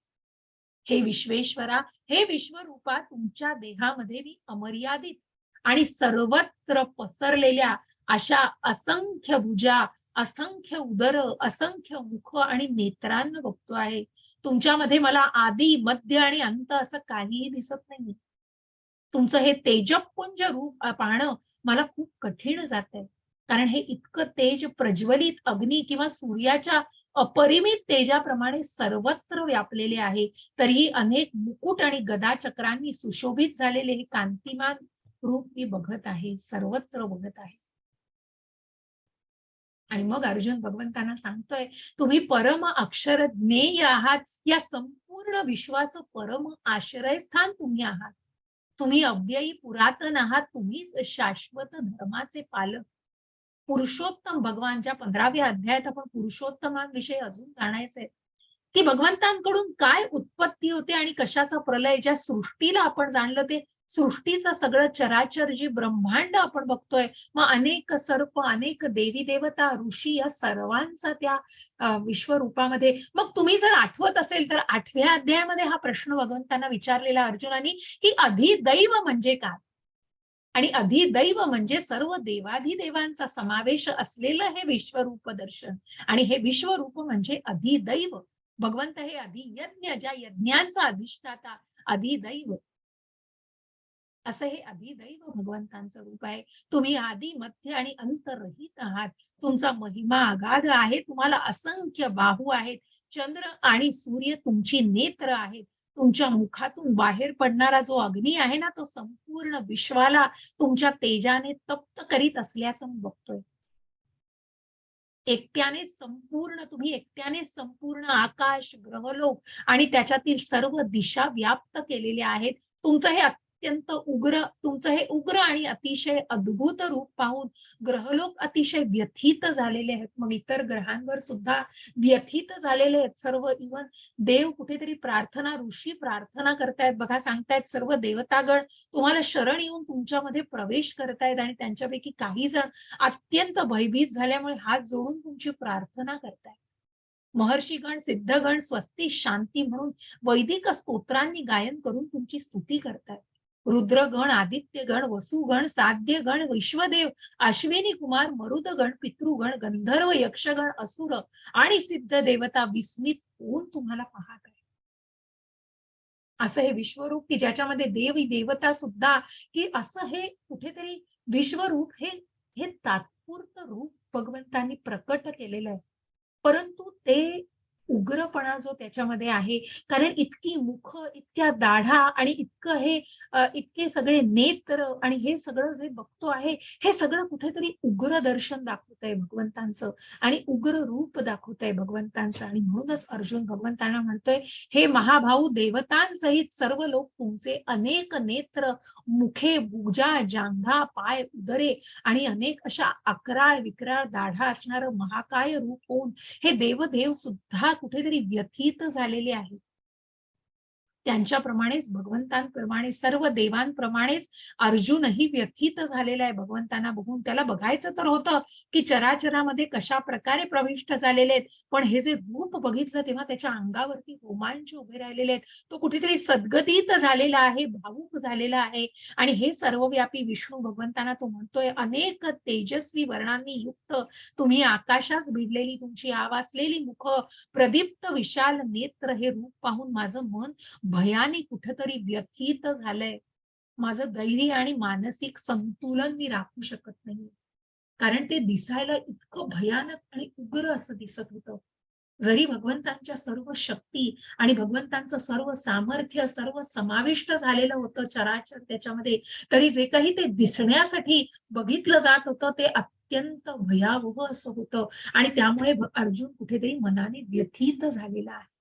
हे विश्वेश्वरा, हे विश्वरूपा, तुमच्या देहामध्ये मी अमर्यादित आणि सर्वत्र पसरलेल्या अशा असंख्य भुजा, असंख्य उदर, असंख्य मुख आणि नेत्रांना बघतो आहे. तुमच्यामध्ये मला आदी, मध्य आणि अंत असं काहीही दिसत नाही. तुमचं हे तेजपुंज रूप पाहणं मला खूप कठीण जातंय. कारण हे इतकं तेज प्रज्वलित अग्नी किंवा सूर्याच्या अपरिमित तेजाप्रमाणे सर्वत्र व्यापलेले आहे. तरीही अनेक मुकुट आणि गदा चक्रांनी सुशोभित झालेले हे कांतिमान रूप मी बघत आहे, सर्वत्र बघत आहे. आणि मग अर्जुन भगवंतांना सांगतोय, तुम्ही परम अक्षर ज्ञेय आहात. या संपूर्ण विश्वाचं परम आश्रयस्थान तुम्ही आहात. तुम्ही अव्ययी पुरातन आहात. तुम्हीच शाश्वत धर्माचे पालक. पुरुषोत्तम भगवान, ज्या 15व्या अध्यायात आपण पुरुषोत्तमांविषयी अजून जाणायचंय, की भगवंतांकडून काय उत्पत्ती होते आणि कशाचा प्रलय. ज्या सृष्टीला आपण जाणलं, ते सृष्टीचं सगळं चराचर जे ब्रह्मांड आपण बघतोय, मग अनेक सर्प, अनेक देवी देवता, ऋषी, या सर्वांचा त्या विश्वरूपामध्ये. मग तुम्ही जर आठवत असेल तर 8व्या अध्यायामध्ये हा प्रश्न भगवंतांना विचारलेला अर्जुनाने, की अधिदैव म्हणजे काय. आणि अधिदैव म्हणजे सर्व देवाधिदेवांचा समावेश असलेलं हे विश्वरूप दर्शन. आणि हे विश्वरूप म्हणजे अधिदैव. भगवंत हे अधियज्ञ, ज्या यज्ञांचा अधिष्ठाता, अधिदैव. असं हे अधिदैव भगवंतांचं रूप आहे. तुम्ही आदी, मध्य आणि अंतरहित आहात. तुमचा महिमा अगाध आहे. तुम्हाला असंख्य बाहू आहेत. चंद्र आणि सूर्य तुमची नेत्र आहेत. तुमच्या मुखातून बाहेर पडणारा जो अग्नी आहे ना, तो संपूर्ण विश्वाला तुमच्या तेजाने तप्त करीत असल्याचं मी बघतोय. तुम्ही एकट्याने संपूर्ण आकाश, ग्रहलोक आणि त्याच्यातील सर्व दिशा व्याप्त केलेल्या आहेत. तुमचं हे उग्र आणि अतिशय अद्भुत रूप पाहून ग्रहलोक अतिशय व्यथित झालेले आहेत. मग इतर ग्रहांवर सुद्धा व्यथित झालेले आहेत सर्व. इव्हन देव कुठेतरी प्रार्थना, ऋषी प्रार्थना करतायत बघा, सांगतायत सर्व देवतागण तुम्हाला शरण येऊन तुमच्यामध्ये प्रवेश करतायत. आणि त्यांच्यापैकी काही जण अत्यंत भयभीत झाल्यामुळे हात जोडून तुमची प्रार्थना करतायत. महर्षीगण, सिद्धगण स्वस्ती शांती म्हणून वैदिक स्तोत्रांनी गायन करून तुमची स्तुती करतायत. रुद्रगण, आदित्यगण, वसुगण, साध्यगण, विश्वदेव, अश्विनी कुमार, मरुदगण, पितृगण, गंधर्व, यक्षगण, असुर आणि सिद्ध देवता विस्मित होऊन तुम्हाला पाहत आहे. असं हे विश्वरूप, की ज्याच्यामध्ये देवी देवता सुद्धा, की असं हे कुठेतरी विश्वरूप हे हे तात्पुरतं रूप भगवंतांनी प्रकट केलेलं आहे. परंतु ते उग्रपणा जो त्याच्यामध्ये आहे, कारण इतकी मुख, इतक्या दाढा आणि इतकं हे इतके सगळे नेत्र आणि हे सगळं जे बघतो आहे, हे सगळं कुठेतरी उग्र दर्शन दाखवतंय भगवंतांचं आणि उग्र रूप दाखवतंय भगवंतांचं. आणि म्हणूनच अर्जुन भगवंतांना म्हणतोय, हे महाभाऊ, देवतांसहित सर्व लोक तुमचे अनेक नेत्र, मुखे, भुजा, जांघा, पाय, उदरे आणि अनेक अशा अकराळ विक्राळ दाढा असणारं महाकाय रूप होऊन हे देवदेव सुद्धा कुठेतरी व्यथित झालेले आहेत. त्यांच्याप्रमाणेच, भगवंतांप्रमाणे, सर्व देवांप्रमाणेच अर्जुनही व्यथित झालेला आहे भगवंतांना बघून. त्याला बघायचं तर होतं, की चराचरामध्ये कशा प्रकारे प्रविष्ट झालेले आहेत. पण हे जे रूप बघितलं तेव्हा त्याच्या अंगावरती रोमांच उभे राहिलेले आहेत. तो कुठेतरी सद्गतीत झालेला आहे, भावुक झालेला आहे. आणि हे सर्वव्यापी विष्णू भगवंतांना तो म्हणतोय, अनेक तेजस्वी वर्णांनी युक्त तुम्ही आकाशास भिडलेली तुमची आवासलेली मुख, प्रदीप्त विशाल नेत्र, हे रूप पाहून माझं मन भयाने कुठेतरी व्यथित झालंय. माझं धैर्य आणि मानसिक संतुलन मी राखू शकत नाही. कारण ते दिसायला इतकं भयानक आणि उग्र असं दिसत होतं. जरी भगवंतांच्या सर्व शक्ती आणि भगवंतांचं सर्व सामर्थ्य, सर्व समाविष्ट झालेलं होतं चराचर त्याच्यामध्ये, तरी जे काही ते दिसण्यासाठी बघितलं जात होतं, ते अत्यंत भयावह असं होतं. आणि त्यामुळे अर्जुन कुठेतरी मनाने व्यथित झालेला आहे.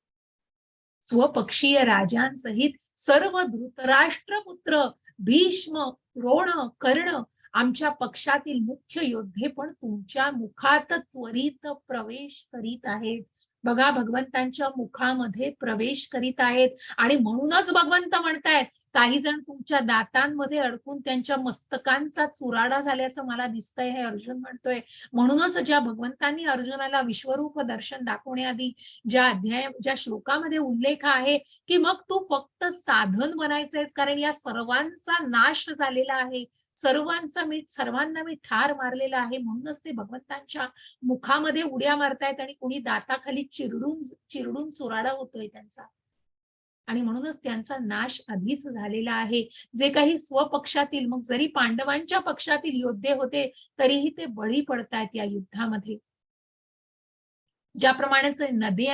स्वपक्षीय राजांसहित सर्व धृतराष्ट्रपुत्र भीष्म, द्रोण, कर्ण आमच्या पक्षातील मुख्य योद्धे पण तुमच्या मुखात त्वरित प्रवेश करीत आहेत. बघा, भगवंतांच्या मुखामध्ये प्रवेश करीत आहेत. आणि म्हणूनच भगवंत म्हणतायत, काही जण तुमच्या दातांमध्ये अडकून त्यांच्या मस्तकांचा चुराडा झाल्याचं मला दिसतंय, हे अर्जुन म्हणतोय. म्हणूनच ज्या भगवंतांनी अर्जुनाला विश्वरूप दर्शन दाखवण्याआधी ज्या श्लोकामध्ये उल्लेख आहे की मग तू फक्त साधन बनायचंय, कारण या सर्वांचा नाश झालेला आहे, सर्वांना मी ठार मारलेला आहे. म्हणूनच ते भगवंतांच्या मुखामध्ये उड्या मारतायत आणि कोणी दाताखाली चिरडून चुराडा होतोय त्यांचा. आणि म्हणूनच त्यांचा नाश आधीच झालेला आहे. जे काही स्वपक्षातील, मग जरी पांडवांच्या पक्षातील योद्धे होते तरीही ते बळी पडतायत या युद्धामध्ये. ज्याप्रमाणे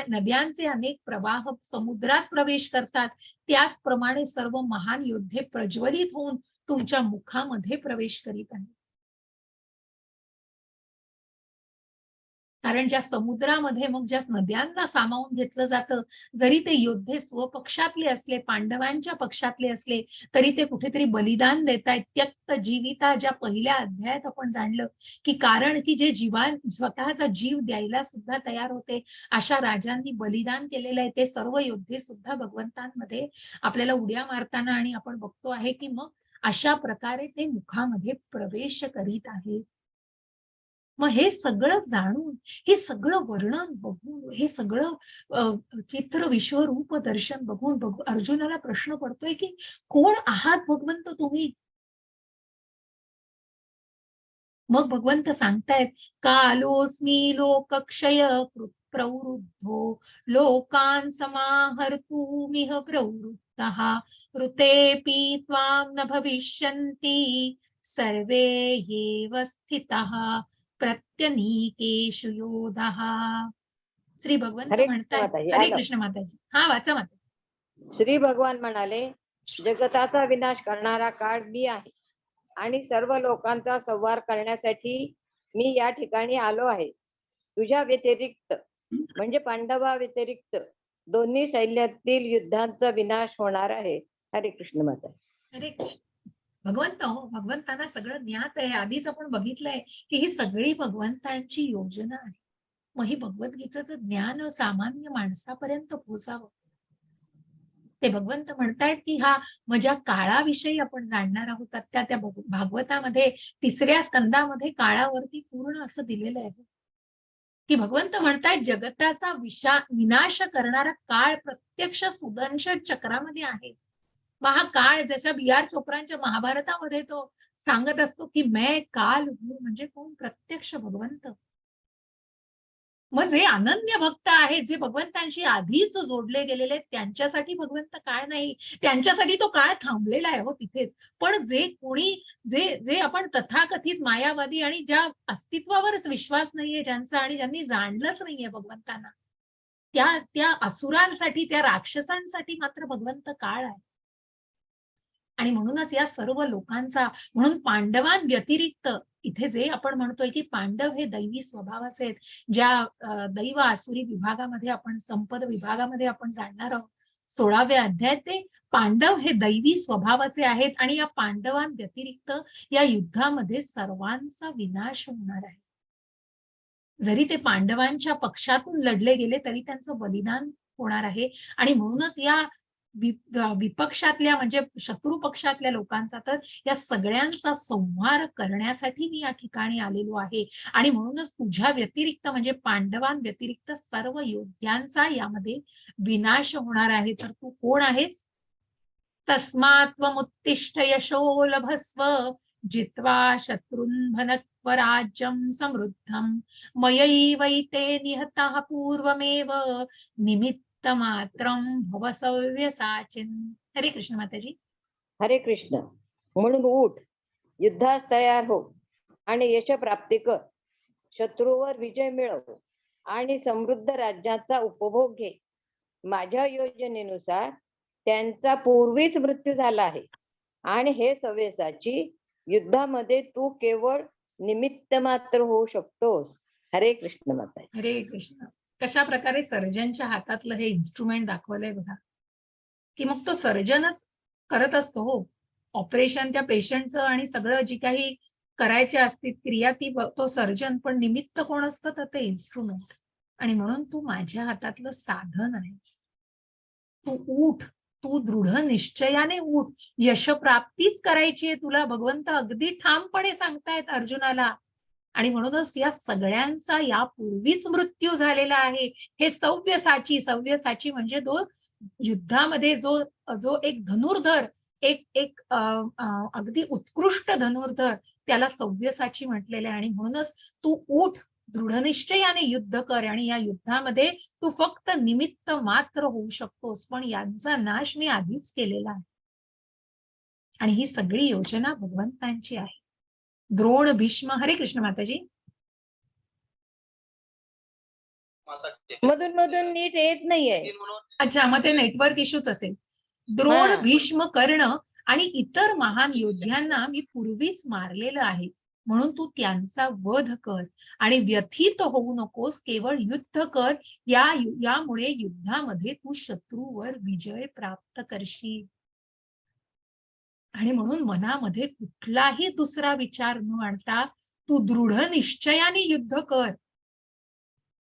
नद्यांचे अनेक प्रवाह समुद्रात प्रवेश करतात, त्याचप्रमाणे सर्व महान योद्धे प्रज्वलित होऊन तुमच्या मुखामध्ये प्रवेश करीत आहेत. कारण ज्या समुद्रामध्ये मग ज्या नद्यांना सामावून घेतलं जातं, जरी ते योद्धे स्वपक्षातले असले, पांडवांच्या पक्षातले असले, तरी ते कुठेतरी बलिदान देतायत. त्यक्त जीविता, ज्या पहिल्या अध्यायात आपण जाणलं की कारण की जे स्वतःचा जीव द्यायला सुद्धा तयार होते, अशा राजांनी बलिदान केलेलं आहे. ते सर्व योद्धे सुद्धा भगवंतांमध्ये आपल्याला उड्या मारताना आणि आपण बघतो आहे की मग अशा प्रकारे ते मुखामध्ये प्रवेश करीत आहेत. मग हे सगळं जाणून, हे सगळं वर्णन बघून, हे सगळं चित्र विश्वरूप दर्शन बघून अर्जुनाला प्रश्न पडतोय की कोण आहात भगवंत तुम्ही? मग भगवंत सांगतायत, कालोस्मी लोकक्षय प्रवृद्धो लोकान समाहर्तुमिह प्रवृत्तः ऋतेऽपि त्वां न भविष्यन्ति सर्वे येव स्थितः प्रत्यनीकेषु योधः. श्री भगवंत म्हणतायत. हरे कृष्ण माताजी. हा, वाचा माता. श्री भगवान म्हणाले, जगताचा विनाश करणारा काळ मी आहे आणि सर्व लोकांचा संहार करण्यासाठी मी या ठिकाणी आलो आहे. तुझ्या व्यतिरिक्त म्हणजे पांडवा व्यतिरिक्त दोन्ही सैन्यातील युद्धांचा विनाश होणार आहे. हरे कृष्ण माता. हरे कृष्ण. भगवंतांना सगळं ज्ञात आहे. आधीच आपण बघितलंय की ही सगळी भगवंतांची योजना आहे. मग ही भगवद्गीतेचं ज्ञान सामान्य माणसापर्यंत पोहोचावं. ते भगवंत म्हणतायत की हा माझ्या काळाविषयी आपण जाणणार आहोत. त्या भागवतामध्ये 3ऱ्या स्कंदामध्ये काळावरती पूर्ण असं दिलेलं आहे की भगवंत म्हणतायत जगताचा विनाश करणारा काळ प्रत्यक्ष सुदर्शन चक्रामध्ये आहे. मग हा काळ जशा बी.आर. चोप्रांच्या महाभारतामध्ये तो सांगत असतो की मैं काल हूं, म्हणजे कोण? प्रत्यक्ष भगवंत. मग जे अनन्य भक्त आहेत, जे भगवंतांशी आधीच जोडले गेलेले आहेत, त्यांच्यासाठी भगवंत काळ नाही, त्यांच्यासाठी तो काळ थांबलेला आहे हो तिथेच. पण जे कोणी जे आपण तथाकथित मायावादी आणि ज्या अस्तित्वावरच विश्वास नाहीये ज्यांचा, आणि ज्यांनी जाणलंच नाहीये भगवंतांना, त्या असुरांसाठी, त्या राक्षसांसाठी मात्र भगवंत काळ आहे. आणि म्हणूनच या सर्व लोकांचा, म्हणून पांडवां व्यतिरिक्त इथे जे आपण म्हणतोय की पांडव हे दैवी स्वभावाचे आहेत, ज्या दैव आसुरी विभागामध्ये आपण संपद विभागामध्ये आपण जाणणार आहोत 16व्या अध्यायात, ते पांडव हे दैवी स्वभावाचे आहेत आणि या पांडवां व्यतिरिक्त या युद्धामध्ये सर्वांचा विनाश होणार आहे. जरी ते पांडवांच्या पक्षातून लढले गेले तरी त्यांचं बलिदान होणार आहे. आणि म्हणूनच या विपक्षातल्या म्हणजे शत्रू पक्षातल्या लोकांचा, तर या सगळ्यांचा संहार करण्यासाठी मी या ठिकाणी आलेलो आहे. आणि म्हणूनच तुझ्या व्यतिरिक्त म्हणजे पांडवां व्यतिरिक्त सर्व योद्ध्यांचा यामध्ये विनाश होणार आहे. तर तू कोण आहेस? तस्मात्त्वमुत्तिष्ठ यशो लभस्व जित्वा शत्रून् भनक्व राज्यं समृद्धं मयैवैते निहताः पूर्वमेव निमित्तमात्रं भव सव्यसाचिन्. हरे कृष्ण माताजी. हरे कृष्ण. म्हणून उठ, युद्धास तयार हो आणि यश प्राप्ती कर. शत्रूवर विजय मिळव आणि समृद्ध राज्याचा उपभोग घे. माझ्या योजनेनुसार त्यांचा पूर्वीच मृत्यू झाला आहे आणि हे सव्यसाची युद्धामध्ये तू केवळ निमित्त मात्र होऊ शकतोस. हरे कृष्ण माता. हरे कृष्ण. कशा प्रकारे सर्जनच्या हातातलं हे इन्स्ट्रुमेंट दाखवलंय बघा, की मग तो सर्जनच करत असतो हो. ऑपरेशन त्या पेशंटचं आणि सगळं जी काही करायची असतील क्रिया तो सर्जन, पण निमित्त कोण असतं तर ते इन्स्ट्रुमेंट. आणि म्हणून तू माझ्या हातातलं साधन आहेस. तू उठ, तू दृढ निश्चयाने उठ. यशप्राप्तीच करायची आहे तुला. भगवंत अगदी ठामपणे सांगतायत अर्जुनाला. आणि म्हणूनच या सगळ्यांचा यापूर्वीच मृत्यू झालेला आहे. हे सव्यसाची म्हणजे तो युद्धामध्ये जो जो एक धनुर्धर, एक एक अगदी उत्कृष्ट धनुर्धर, त्याला सव्यसाची म्हटलेलं आहे. आणि म्हणूनच तू उठ, दृढनिश्चयाने युद्ध कर आणि या युद्धामध्ये तू फक्त निमित्त मात्र होऊ शकतोस, पण यांचा नाश मी आधीच केलेला आहे. आणि ही सगळी योजना भगवंतांची आहे. द्रोण, भीष्म, हरे कृष्ण माताजी. मधून मधून नीट येत नाहीये. अच्छा, मग ते नेटवर्क इश्यूच असेल. द्रोण, भीष्म, कर्ण आणि इतर महान योद्ध्यांना मी पूर्वीच मारलेलं आहे, म्हणून तू त्यांचा वध कर आणि व्यथित होऊ नकोस, केवळ युद्ध कर. यामुळे युद्धामध्ये तू शत्रूवर विजय प्राप्त करशील. आणि म्हणून मनामध्ये कुठलाही दुसरा विचार न आणता तू दृढ निश्चयाने युद्ध कर.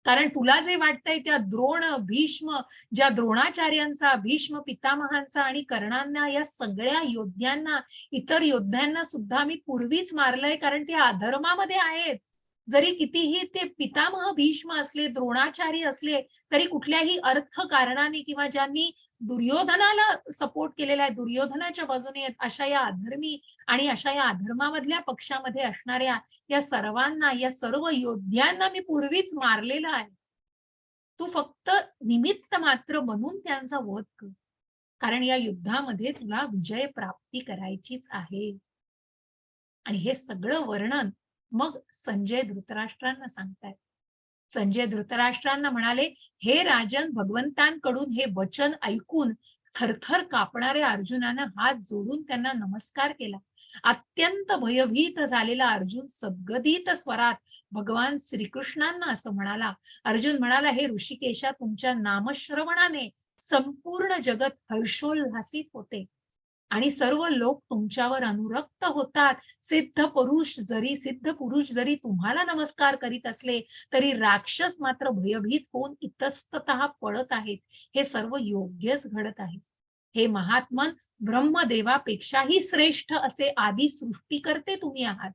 कारण तुला जे वाटतंय त्या द्रोण, भीष्म, ज्या द्रोणाचार्यांचा, भीष्म पितामहांचा आणि कर्णांना, या सगळ्या योद्ध्यांना, इतर योद्ध्यांना सुद्धा मी पूर्वीच मारलंय, कारण ते अधर्मामध्ये आहेत. जरी कितीही ते पितामह भीष्म असले, द्रोणाचार्य असले, तरी कुठल्याही अर्थ कारणाने किंवा ज्यांनी दुर्योधनाला सपोर्ट केलेला आहे, दुर्योधनाच्या बाजूने आहेत, अशा या अधर्मी आणि अशा या अधर्मामधल्या पक्षामध्ये असणाऱ्या या सर्वांना, या सर्व योद्ध्यांना मी पूर्वीच मारलेलं आहे. तू फक्त निमित्त मात्र बनून त्यांचा वध कर, कारण या युद्धामध्ये तुला विजय प्राप्ती करायचीच आहे. आणि हे सगळं वर्णन मग संजय धृतराष्ट्रांना सांगतायत. संजय धृतराष्ट्रांना म्हणाले, हे राजन, भगवंतांकडून हे वचन ऐकून थरथर कापणाऱ्या अर्जुनानं हात जोडून त्यांना नमस्कार केला. अत्यंत भयभीत झालेला अर्जुन सद्गदित स्वरात भगवान श्रीकृष्णांना असं म्हणाला. अर्जुन म्हणाला, हे ऋषिकेशा, तुमच्या नामश्रवणाने संपूर्ण जगत हर्षोल्हासित होते आणि सर्व लोक तुमच्यावर अनुरक्त होतात. सिद्ध पुरुष जरी तुम्हाला नमस्कार करीत असले, तरी राक्षस मात्र भयभीत होऊन इतस्ततः पळत आहेत. हे सर्व योग्यच घडत आहे. हे महात्मन, ब्रह्मदेवापेक्षाही श्रेष्ठ असे आदी सृष्टीकर्ते तुम्ही आहात.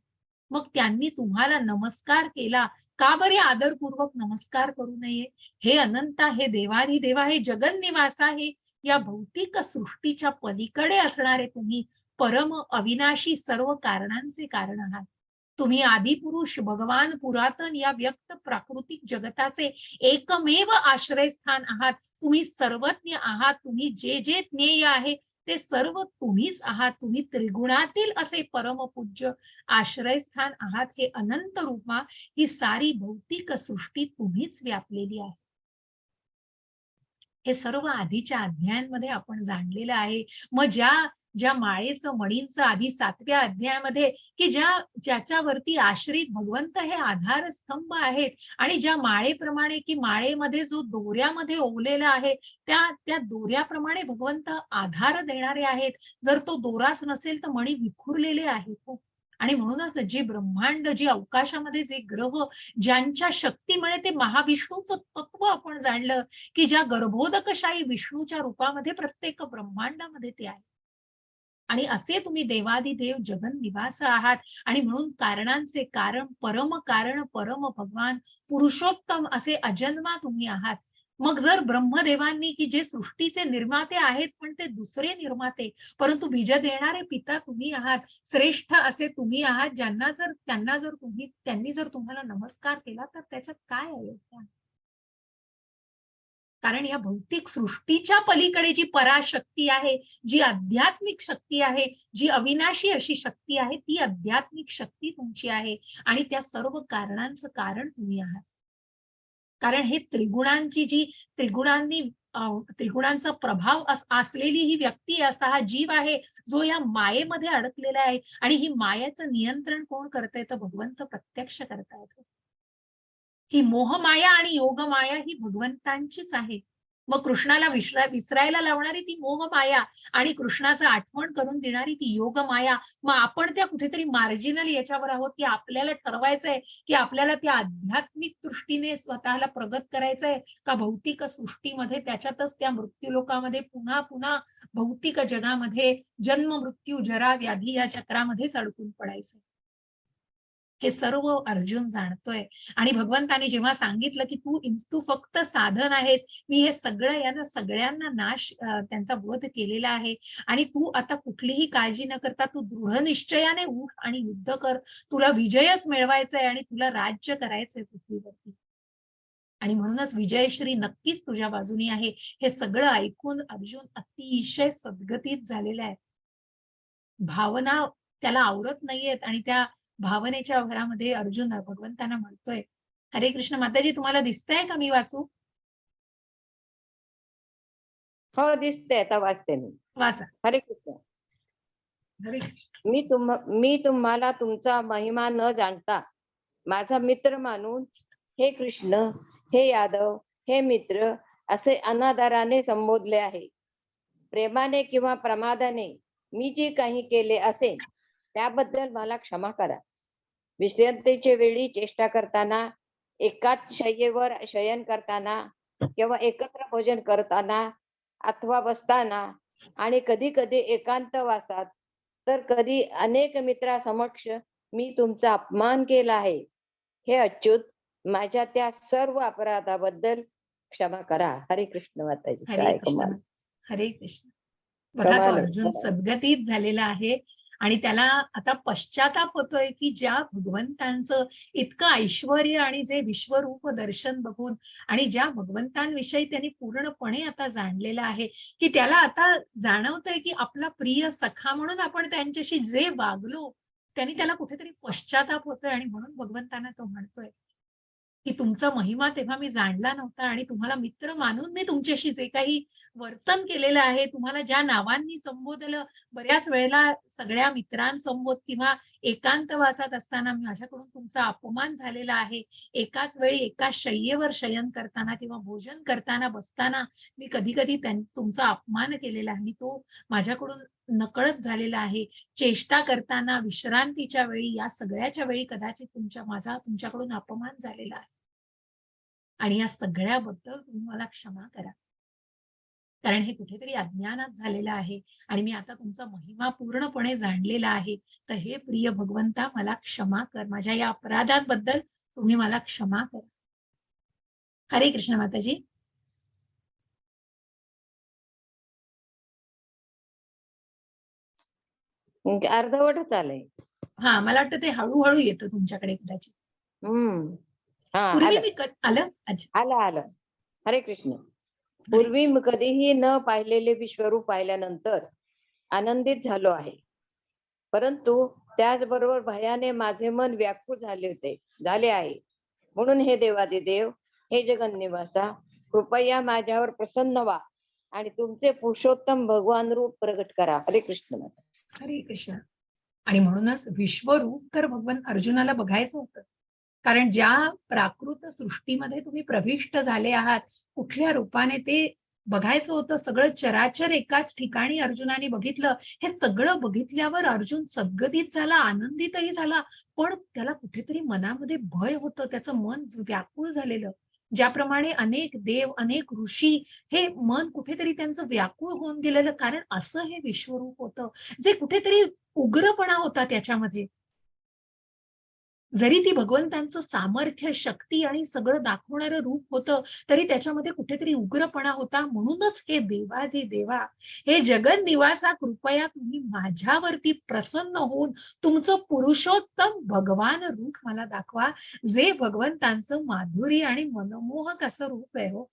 मग त्यांनी तुम्हाला नमस्कार केला, का बरे आदरपूर्वक नमस्कार करू नये? हे अनंता, हे देवाधिदेवा, हे जगन्निवासा, हे या भौतिक सृष्टीच्या पलीकडे असणारे तुम्ही परम अविनाशी सर्व कारणांचे कारण आहात. तुम्ही आदिपुरुष, भगवान पुरातन, या व्यक्त प्राकृतिक जगताचे एकमेव आश्रयस्थान आहात. तुम्ही सर्वज्ञ आहात. तुम्ही जे जे ज्ञेय आहे ते सर्व तुम्हीच आहात. तुम्ही त्रिगुणातील असे परमपूज्य आश्रयस्थान आहात. हे अनंत रूपा, ही सारी भौतिक सृष्टी तुम्हीच व्यापलेली आहे. हे सर्व आधीच्या अध्यायांमध्ये आपण जाणलेलं आहे. मग ज्या माळेचं, मणींचं आधी 7व्या अध्यायामध्ये, की ज्याच्यावरती आश्रित भगवंत हे आधारस्तंभ आहेत आणि ज्या माळेप्रमाणे, की माळेमध्ये जो दोऱ्यामध्ये ओवलेला आहे, त्या दोऱ्याप्रमाणे भगवंत आधार देणारे आहेत. जर तो दोराच नसेल तर मणी विखुरलेले आहेत. आणि म्हणूनच जे ब्रह्मांड, जे अवकाशामध्ये जे ग्रह, ज्यांच्या शक्तीमुळे ते महाविष्णूचं तत्व आपण जाणलं, की ज्या गर्भोदकशाही विष्णूच्या रूपामध्ये प्रत्येक ब्रह्मांडामध्ये ते आहे. आणि असे तुम्ही देवादिदेव जगन्निवास आहात. आणि म्हणून कारणांचे कारण, परम भगवान पुरुषोत्तम असे अजन्मा तुम्ही आहात. मग जर ब्रह्मदेवांनी, की जे सृष्टीचे निर्माते आहेत, पण ते दुसरे निर्माते, परंतु बीज देणारे पिता तुम्ही आहात, श्रेष्ठ असे तुम्ही आहात, त्यांनी जर तुम्हाला नमस्कार केला, तर त्याच्यात काय आहे? कारण या भौतिक सृष्टीच्या पलीकडे जी पराशक्ती आहे, जी आध्यात्मिक शक्ती आहे, जी अविनाशी अशी शक्ती आहे, ती आध्यात्मिक शक्ती तुमची आहे आणि त्या सर्व कारणांचं कारण तुम्ही आहात. कारण हे त्रिगुणांचा प्रभाव असलेली ही व्यक्ती, असा हा जीव आहे, जो या मायेमध्ये अडकलेला आहे. आणि ही मायेचं नियंत्रण कोण करतंय? तर भगवंत प्रत्यक्ष करतायत. ही मोहमाया आणि योगमाया ही भगवंतांचीच आहे. मग कृष्णाला विसरायला लावणारी ती मोहमाया आणि कृष्णाचं आठवण करून देणारी ती योगमाया. मग आपण त्या कुठेतरी मार्जिनल याच्यावर आहोत, की आपल्याला ठरवायचंय, की आपल्याला त्या आध्यात्मिक दृष्टीने स्वतःला प्रगत करायचंय का भौतिक सृष्टीमध्ये त्याच्यातच त्या मृत्यूलोकामध्ये पुन्हा पुन्हा भौतिक जगामध्ये जन्म, मृत्यू, जरा, व्याधी या चक्रामध्येच अडकून पडायचंय. हे सर्व अर्जुन जाणतोय आणि भगवंताने जेव्हा सांगितलं की तू फक्त साधन आहेस, मी हे सगळं यांना सगळ्यांना त्यांचा वध केलेला आहे आणि तू आता कुठलीही काळजी न करता तू दृढ निश्चयाने उठ आणि युद्ध कर. तुला विजयच मिळवायचा आहे आणि तुला राज्य करायचंय पृथ्वीवरती. आणि म्हणूनच विजयश्री नक्कीच तुझ्या बाजूनी आहे. हे सगळं ऐकून अर्जुन अतिशय सद्गतीत झालेला आहे. भावना त्याला आवरत नाहीयेत आणि त्या भावनेच्या भरामध्ये अर्जुन भगवंतांना म्हणतोय, हरे कृष्ण. माताजी तुम्हाला दिसतंय का मी वाचू? हो, दिसते, आता वाचते मी. वाचा. हरे कृष्ण. हरे कृष्ण. मी तुम्हाला तुमचा महिमा न जाणता माझा मित्र मानून हे कृष्ण, हे यादव, हे मित्र असे अनादराने संबोधले आहे. प्रेमाने किंवा प्रमादाने मी जे काही केले असेल त्याबद्दल मला क्षमा करा. विश्रांतीच्या वेळी चेष्टा करताना, एकाच शय्येवर शयन करताना किंवा एकत्र भोजन करताना अथवा बसताना आणि कधी कधी एकांतवासात तर कधी अनेक मित्रासमक्ष मी तुमचा अपमान केला आहे. हे अच्युत, माझ्या त्या सर्व अपराधाबद्दल क्षमा करा. हरे कृष्ण. माताजी, हरे काय कृष्ण. कमाल, हरे कृष्ण. बघा तो कमाल आहे, अर्जुन कमाल. सद्गतीत झालेला आहे आणि त्याला आता पश्चाताप होतोय, की ज्या भगवंतांचं इतकं ऐश्वर्य आणि जे विश्वरूप दर्शन बघून आणि ज्या भगवंतांविषयी त्यांनी पूर्णपणे आता जाणलेलं आहे, की त्याला आता जाणवतंय, की आपला प्रिय सखा म्हणून आपण त्यांच्याशी जे वागलो, त्यांनी त्याला कुठेतरी पश्चाताप होतोय आणि म्हणून भगवंतांना तो म्हणतोय, की तुमचा महिमा तेव्हा मी जाणला नव्हता आणि तुम्हाला मित्र मानून मी तुमच्याशी जे काही वर्तन केलेलं आहे, तुम्हाला ज्या नावांनी संबोधलं, बऱ्याच वेळेला सगळ्या मित्रांसमोर किंवा एकांतवासात असताना माझ्याकडून तुमचा अपमान झालेला आहे. एकाच वेळी एका शय्येवर शयन करताना किंवा भोजन करताना, बसताना मी कधी-कधी तुमचा अपमान केलेला आहे आणि तो माझ्याकडून नकळत झालेला आहे. चेष्टा करताना, विश्रांतीच्या वेळी, या सगळ्याच्या वेळी कदाचित माझा तुमच्याकडून अपमान झालेला आहे. आणि या सगळ्याबद्दल तुम्ही मला क्षमा करा. कारण हे कुठेतरी अज्ञानात झालेलं आहे आणि मी आता तुमचा महिमा पूर्णपणे जाणलेला आहे. तर हे प्रिय भगवंता मला क्षमा कर. माझ्या या अपराधांबद्दल तुम्ही मला क्षमा करा. हरे कृष्ण माताजी. अर्धवटच आलंय. हां, मला वाटतं ते हळू येतं तुमच्याकडे कदाचित. हम्म. हा, पूर्वी आलं, मी आलं? अच्छा. आलं, आलं. हरे कृष्ण. हरे. पूर्वी कधीही न पाहिलेले विश्वरूप पाहिल्यानंतर आनंदित झालो आहे. परंतु त्याचबरोबर भयाने माझे मन व्याकुळ झाले आहे. म्हणून हे देवादिदेव, हे जगन्निवासा, कृपया माझ्यावर प्रसन्न व्हा आणि तुमचे पुरुषोत्तम भगवान रूप प्रगट करा. हरे कृष्ण. हरे कृष्ण. आणि म्हणूनच विश्वरूप तर भगवान अर्जुनाला बघायचं होतं. कारण ज्या प्राकृत सृष्टीमध्ये तुम्ही प्रविष्ट झाले आहात, कुठल्या रूपाने ते बघायचं होतं. सगळं चराचर एकाच ठिकाणी अर्जुनाने बघितलं. हे सगळं बघितल्यावर अर्जुन सद्गतीत झाला, आनंदितही झाला. पण त्याला कुठेतरी मनामध्ये भय होतं. त्याचं मन व्याकुळ झालेलं. ज्याप्रमाणे अनेक देव, अनेक ऋषी हे मन कुठेतरी त्यांचं व्याकुळ होऊन गेलेलं. कारण असं हे विश्वरूप होतं, जे कुठेतरी उग्रपणा होता त्याच्यामध्ये. जरी ती भगवंतांचं सामर्थ्य, शक्ती आणि सगळं दाखवणारं रूप होतं, तरी त्याच्यामध्ये कुठेतरी उग्रपणा होता. म्हणूनच हे देवाधिदेवा, हे जगन्निवासा, कृपया तुम्ही माझ्यावरती प्रसन्न होऊन तुमचं पुरुषोत्तम भगवान रूप मला दाखवा, जे भगवंतांचं माधुर्य आणि मनमोहक असं रूप आहे हो,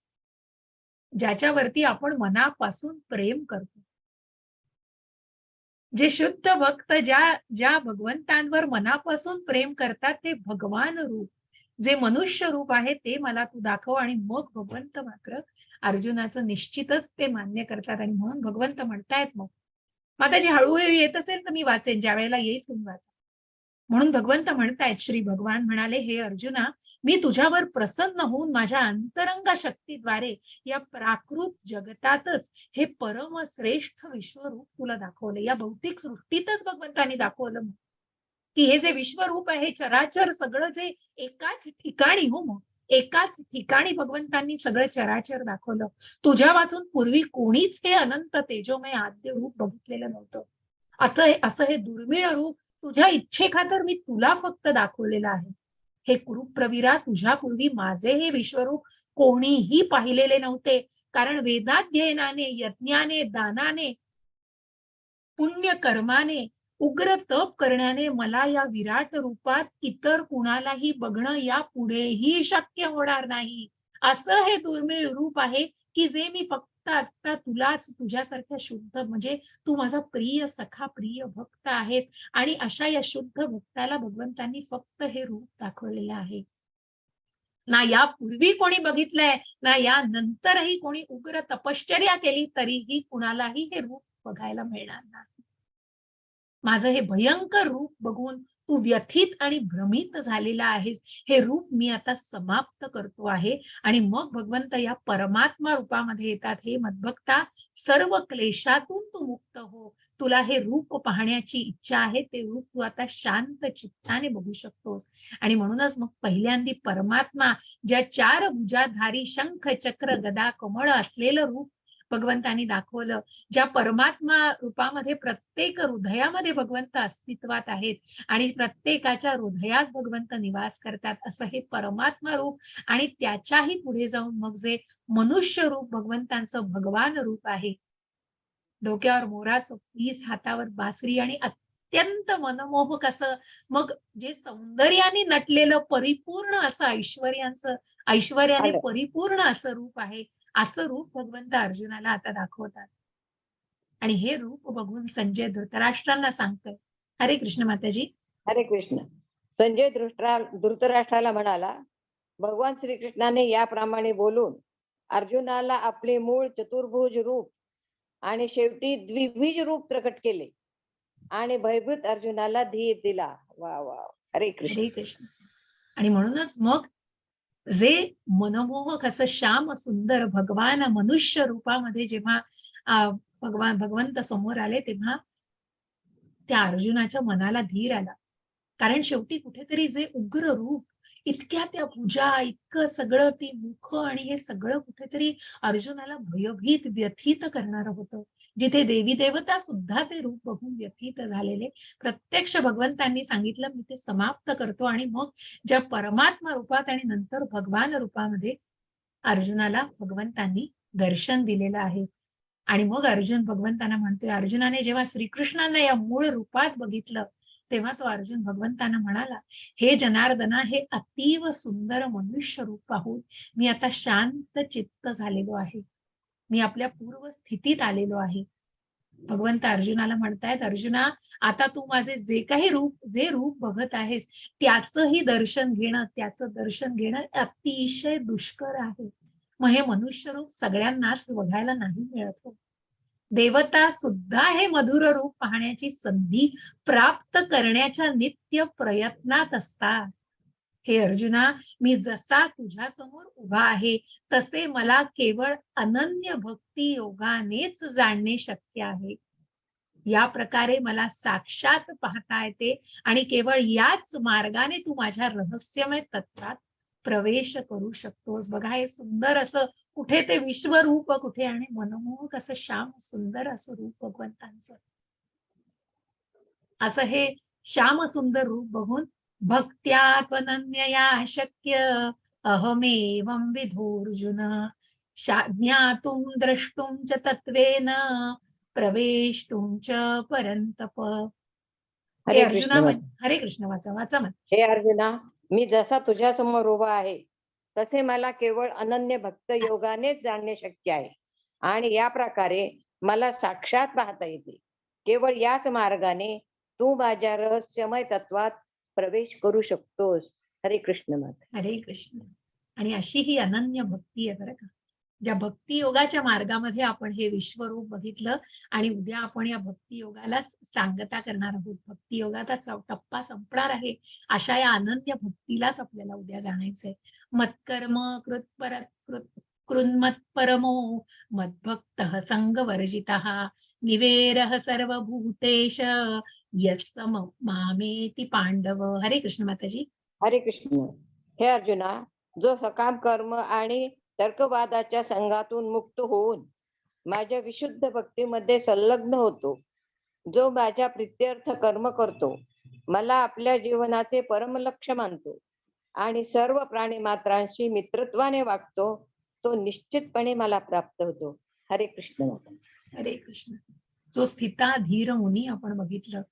ज्याच्यावरती आपण मनापासून प्रेम करतो. जे शुद्ध भक्त ज्या ज्या भगवंतांवर मनापासून प्रेम करतात ते भगवान रूप, जे मनुष्य रूप आहे ते मला तू दाखव. आणि मग भगवंत मात्र अर्जुनाचं निश्चितच ते मान्य करतात आणि म्हणून भगवंत म्हणतायत. मग माताजी हळूहळू येत असेल तर मी वाचेन, ज्या वेळेला येईल तुम्ही वाचा. म्हणून भगवंत म्हणतायत, श्री भगवान म्हणाले, हे अर्जुना, मी तुझ्यावर प्रसन्न होऊन माझ्या अंतरंग शक्तीद्वारे या प्राकृत जगतातच हे परमश्रेष्ठ विश्वरूप तुला दाखवले. या भौतिक सृष्टीतच भगवंतांनी दाखवलं की हे जे विश्वरूप आहे, चराचर सगळं जे एकाच ठिकाणी, हो मग एकाच ठिकाणी भगवंतांनी सगळं चराचर दाखवलं. तुझ्या वाचून पूर्वी कोणीच हे अनंत तेजोमय आद्य रूप बघितलेलं नव्हतं. आता असं हे दुर्मिळ रूप तुझ्या इच्छेखातर मी तुला फक्त दाखवलेलं आहे. हे कुरूप प्रवीरा, तुझ्यापूर्वी माझे हे विश्वरूप कोणीही पाहिलेले नव्हते. कारण वेदाध्ययनाने, यज्ञाने, दानाने, पुण्य कर्माने, उग्र तप करण्याने मला या विराट रूपात इतर कुणालाही बघणं यापुढेही शक्य होणार नाही. असं हे दुर्मिळ रूप आहे की जे मी फक्त आता तुलाच, तुझ्यासारख्या शुद्ध, म्हणजे तू माझा प्रिय सखा, प्रिय भक्त आहेस, आणि अशा या शुद्ध भक्ताला भगवंतांनी फक्त हे रूप दाखवलेलं आहे. ना यापूर्वी कोणी बघितलंय, ना या नंतरही कोणी उग्र तपश्चर्या केली तरीही कुणालाही हे रूप बघायला मिळणार नाही. माझं हे भयंकर रूप बघून तू व्यथित आणि भ्रमित झालेला आहेस. हे रूप मी आता समाप्त करतो आहे. आणि मग भगवंत या परमात्मा रूपामध्ये येतात. हे मद्भक्ता, सर्व क्लेशातून तू मुक्त हो. तुला हे रूप पाहण्याची इच्छा आहे, ते रूप तू आता शांत चित्ताने बघू शकतोस. आणि म्हणूनच मग पहिल्यांदी परमात्मा, ज्या 4 भुजाधारी शंख, चक्र, गदा, कमळ असलेलं रूप भगवंतांनी दाखवलं. ज्या परमात्मा रूपामध्ये प्रत्येक हृदयामध्ये भगवंत अस्तित्वात आहेत आणि प्रत्येकाच्या हृदयात भगवंत निवास करतात, असं हे परमात्मा रूप. आणि त्याच्याही पुढे जाऊन मग जे मनुष्य रूप भगवंतांचं भगवान रूप आहे, डोक्यावर मोराचं पीस, हातावर बासरी, आणि अत्यंत मनमोहक असं, मग जे सौंदर्याने नटलेलं परिपूर्ण असं ऐश्वर्याने आलं. परिपूर्ण असं रूप आहे. असं रूप भगवंत अर्जुनाला आता दाखवतात. आणि हे रूप बघून संजय धृतराष्ट्रांना सांगतोय. हरे कृष्ण माताजी. हरे कृष्ण. संजय धृतराष्ट्राला म्हणाला, भगवान श्रीकृष्णाने याप्रमाणे बोलून अर्जुनाला आपले मूळ चतुर्भुज रूप आणि शेवटी द्विभुज रूप प्रकट केले आणि भयभीत अर्जुनाला धीर दिला. वा वा. हरे कृष्ण. हरे कृष्ण. आणि म्हणूनच मग जे मनमोहक असं श्याम सुंदर भगवान मनुष्य रूपामध्ये जेव्हा भगवंत समोर आले, तेव्हा त्या अर्जुनाच्या मनाला धीर आला. कारण शेवटी कुठेतरी जे उग्र रूप, इतक्या त्या भुजा, इतकं सगळं ती मुख, आणि हे सगळं कुठेतरी अर्जुनाला भयभीत, व्यथित करणारं होतं. जिथे देवी देवता सुद्धा ते रूप बघून व्यथित झालेले. प्रत्यक्ष भगवंतांनी सांगितलं, मी ते समाप्त करतो. आणि मग ज्या परमात्मा रूपात आणि नंतर भगवान रूपामध्ये अर्जुनाला भगवंतांनी दर्शन दिलेलं आहे. आणि मग अर्जुन भगवंतांना म्हणतोय, अर्जुनाने जेव्हा श्रीकृष्णांना या मूळ रूपात बघितलं, तेव्हा तो अर्जुन भगवंतांना म्हणाला, हे जनार्दना, हे अतीव सुंदर मनुष्य रूप पाहून मी आता शांत चित्त झालेलो आहे. मी आपल्या पूर्व स्थितीत आलेलो आहे. भगवंत अर्जुनाला म्हणतायत, अर्जुना, आता तू माझे जे रूप बघत आहेस, त्याचंही दर्शन घेणं, त्याचं दर्शन घेणं अतिशय दुष्कर आहे. मग हे मनुष्य रूप सगळ्यांनाच बघायला नाही मिळत हो. देवता सुद्धा हे मधुर रूप पाहण्याची संधी प्राप्त करण्याच्या नित्य प्रयत्नात असतात. हे अर्जुना, मी जसा तुझ्या समोर उभा आहे, तसे मला केवळ अनन्य भक्ती योगानेच जाणणे शक्य आहे. या प्रकारे मला साक्षात पाहता येते आणि केवळ याच मार्गाने तू माझ्या रहस्यमय तत्वात प्रवेश करू शकतोस. बघा, हे सुंदर असं, कुठे ते विश्वरूप, कुठे आणि मनमोहक असं श्याम सुंदर असं रूप भगवंतांचं. असं हे श्याम सुंदर रूप बघून भक्त्या त्वनन्यया शक्य अहमेवं विधोर्जुन ज्ञातुं द्रष्टुं च तत्त्वेन प्रवेष्टुं च परन्तप. हे हरे अर्जुना, कृष्ण. हरे कृष्ण. वाचा वाचा मग. हे अर्जुना, मी जसा तुझ्या समोर उभा आहे, तसे मला केवळ अनन्य भक्त योगानेच जाणणे शक्य आहे. आणि या प्रकारे मला साक्षात पाहता येते. केवळ याच मार्गाने तू माझ्या रहस्यमय तत्वात प्रवेश करू शकतोस. हरे कृष्ण माता. हरे कृष्ण. आणि अशी ही अनन्य भक्ती आहे बरं का. ज्या भक्ती योगाच्या मार्गामध्ये आपण हे विश्वरूप बघितलं आणि उद्या आपण या भक्ती योगाला सांगता करणार आहोत. भक्ती योगाचा टप्पा संपणार आहे. अशा या अनन्य भक्तीलाच आपल्याला उद्या जाणायचंय. मत्कर्म कृत कृन्मत्परमो मद्भक्तः संगवर्जितः निवेरः सर्वभूतेश यस्स मामेति पांडव. हरे कृष्ण माताजी. हरे कृष्ण. हे अर्जुना, जो सकाम कर्म आणि तर्कवादाच्या संघातून मुक्त होऊन माझ्या विशुद्ध भक्तीमध्ये संलग्न होतो, जो माझ्या प्रित्यर्थ कर्म करतो, मला आपल्या जीवनाचे परमलक्ष्य मानतो आणि सर्व प्राणी मात्रांशी मित्रत्वाने वागतो, तो निश्चितपणे मला प्राप्त होतो. हरे कृष्ण. हरे कृष्ण. जो स्थिता धीर मुनी आपण बघितलं,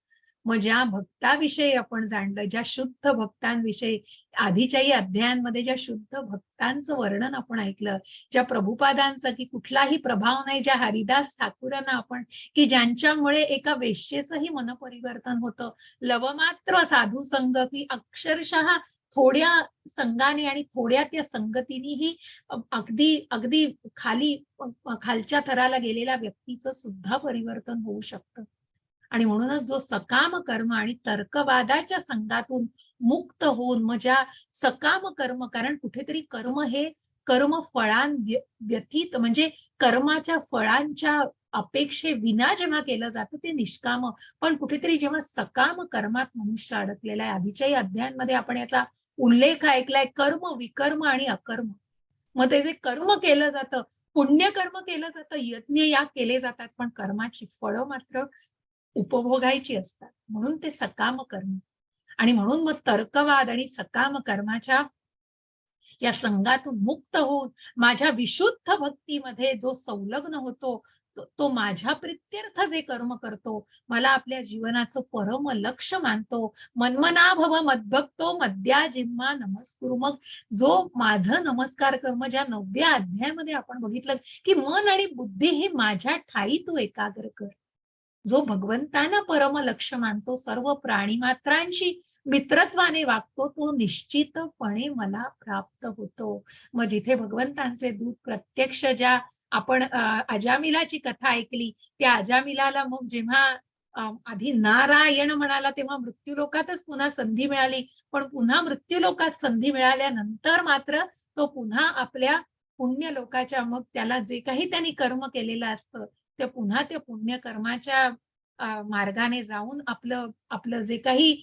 मग ज्या भक्ताविषयी आपण जाणलं, ज्या शुद्ध भक्तांविषयी आधीच्याही अध्यायांमध्ये ज्या शुद्ध भक्तांचं वर्णन आपण ऐकलं, ज्या प्रभुपादांचं की कुठलाही प्रभाव नाही, ज्या हरिदास ठाकूरांना आपण की ज्यांच्यामुळे एका वेश्येचंही मनपरिवर्तन होतं, लवमात्र साधू संग की अक्षरशः थोड्या संघाने आणि थोड्या त्या संगतीनेही अगदी अगदी खालच्या थराला गेलेल्या व्यक्तीचं सुद्धा परिवर्तन होऊ शकतं. आणि म्हणूनच जो सकाम कर्म आणि तर्कवादाच्या संघातून मुक्त होऊन ज्या सकाम कर्म, कारण कुठेतरी कर्म हे कर्म व्यतीत म्हणजे कर्माच्या फळांच्या अपेक्षेविना जेव्हा केलं जातं ते निष्काम, पण कुठेतरी जेव्हा सकाम कर्मात मनुष्य अडकलेला आहे, आधीच्याही अध्यायांमध्ये आपण याचा उल्लेख ऐकलाय, कर्म विकर्म आणि अकर्म. मग ते जे कर्म केलं जातं, पुण्यकर्म केलं जातं, यज्ञ याग केले जातात, पण कर्माची फळं मात्र उपभोगायची असतात. म्हणून ते सकाम कर्म. आणि म्हणून मग तर्कवाद आणि सकाम कर्माच्या या संघातून मुक्त होऊन माझ्या विशुद्ध भक्तीमध्ये जो संलग्न होतो, तो माझ्या प्रित्यर्थ जे कर्म करतो, मला आपल्या जीवनाचं परम लक्ष मानतो, मन्मना भव मद्भक्तो मद्या जिम्मा नमस्कुरु. मग जो माझं नमस्कार कर्म ज्या 9व्या अध्यायामध्ये आपण बघितलं की मन आणि बुद्धी ही माझ्या ठाई तू एकाग्र कर. जो भगवंतांना परम लक्ष मानतो, सर्व प्राणी मात्रांशी मित्रत्वाने वागतो, तो निश्चितपणे मला प्राप्त होतो. मग जिथे भगवंतांचे दूत प्रत्यक्ष ज्या आपण अजामिलाची कथा ऐकली, त्या अजामिलाला मग जेव्हा आधी नारायण म्हणाला तेव्हा मृत्यूलोकातच पुन्हा संधी मिळाली, पण पुन्हा मृत्यूलोकात संधी मिळाल्यानंतर मात्र तो पुन्हा आपल्या पुण्य लोकाच्या, मग त्याला जे काही त्यांनी कर्म केलेलं असतं ते पुन्हा त्या पुण्यकर्माच्या मार्गाने जाऊन आपलं जे काही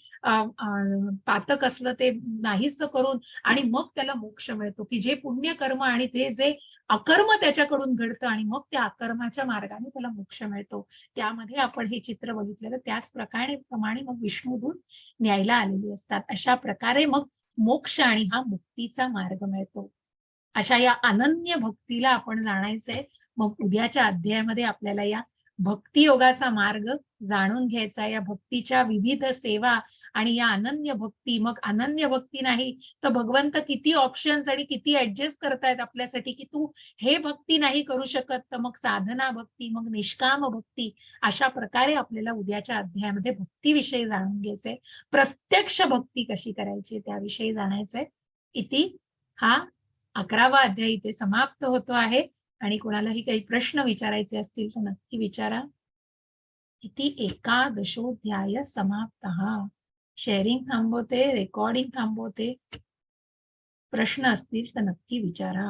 पातक असलं ते नाहीस करून आणि मग त्याला मोक्ष मिळतो, की जे पुण्यकर्म आणि ते जे अकर्म त्याच्याकडून घडतं आणि मग त्या अकर्माच्या मार्गाने त्याला मोक्ष मिळतो. त्यामध्ये आपण हे चित्र बघितलेलं, त्याच प्रमाणे मग विष्णुदूत न्यायला आलेले असतात. अशा प्रकारे मग मोक्ष आणि हा मुक्तीचा मार्ग मिळतो. अशा या अनन्य भक्तीला आपण जाणायचंय. मग उद्याच्या अध्यायामध्ये आपल्याला या भक्ती योगाचा मार्ग जाणून घ्यायचा, या भक्तीच्या विविध सेवा आणि या अनन्य भक्ती. मग अनन्य भक्ती नाही तर भगवंत किती ऑप्शन्स आणि किती ऍडजस्ट करतायत आपल्यासाठी, की तू हे भक्ती नाही करू शकत तर मग साधना भक्ती, मग निष्काम भक्ती. अशा प्रकारे आपल्याला उद्याच्या अध्यायामध्ये भक्तीविषयी जाणून घ्यायचंय. प्रत्यक्ष भक्ती कशी करायची त्याविषयी जाणायचंय. इति हा 11वा अध्याय इथे समाप्त होतो आहे. आणि कोणालाही काही प्रश्न विचारायचे असतील तर नक्की विचारा. इति 11ोऽध्याय समाप्तः. शेअरिंग थांबवते, रेकॉर्डिंग थांबवते. प्रश्न असतील तर नक्की विचारा.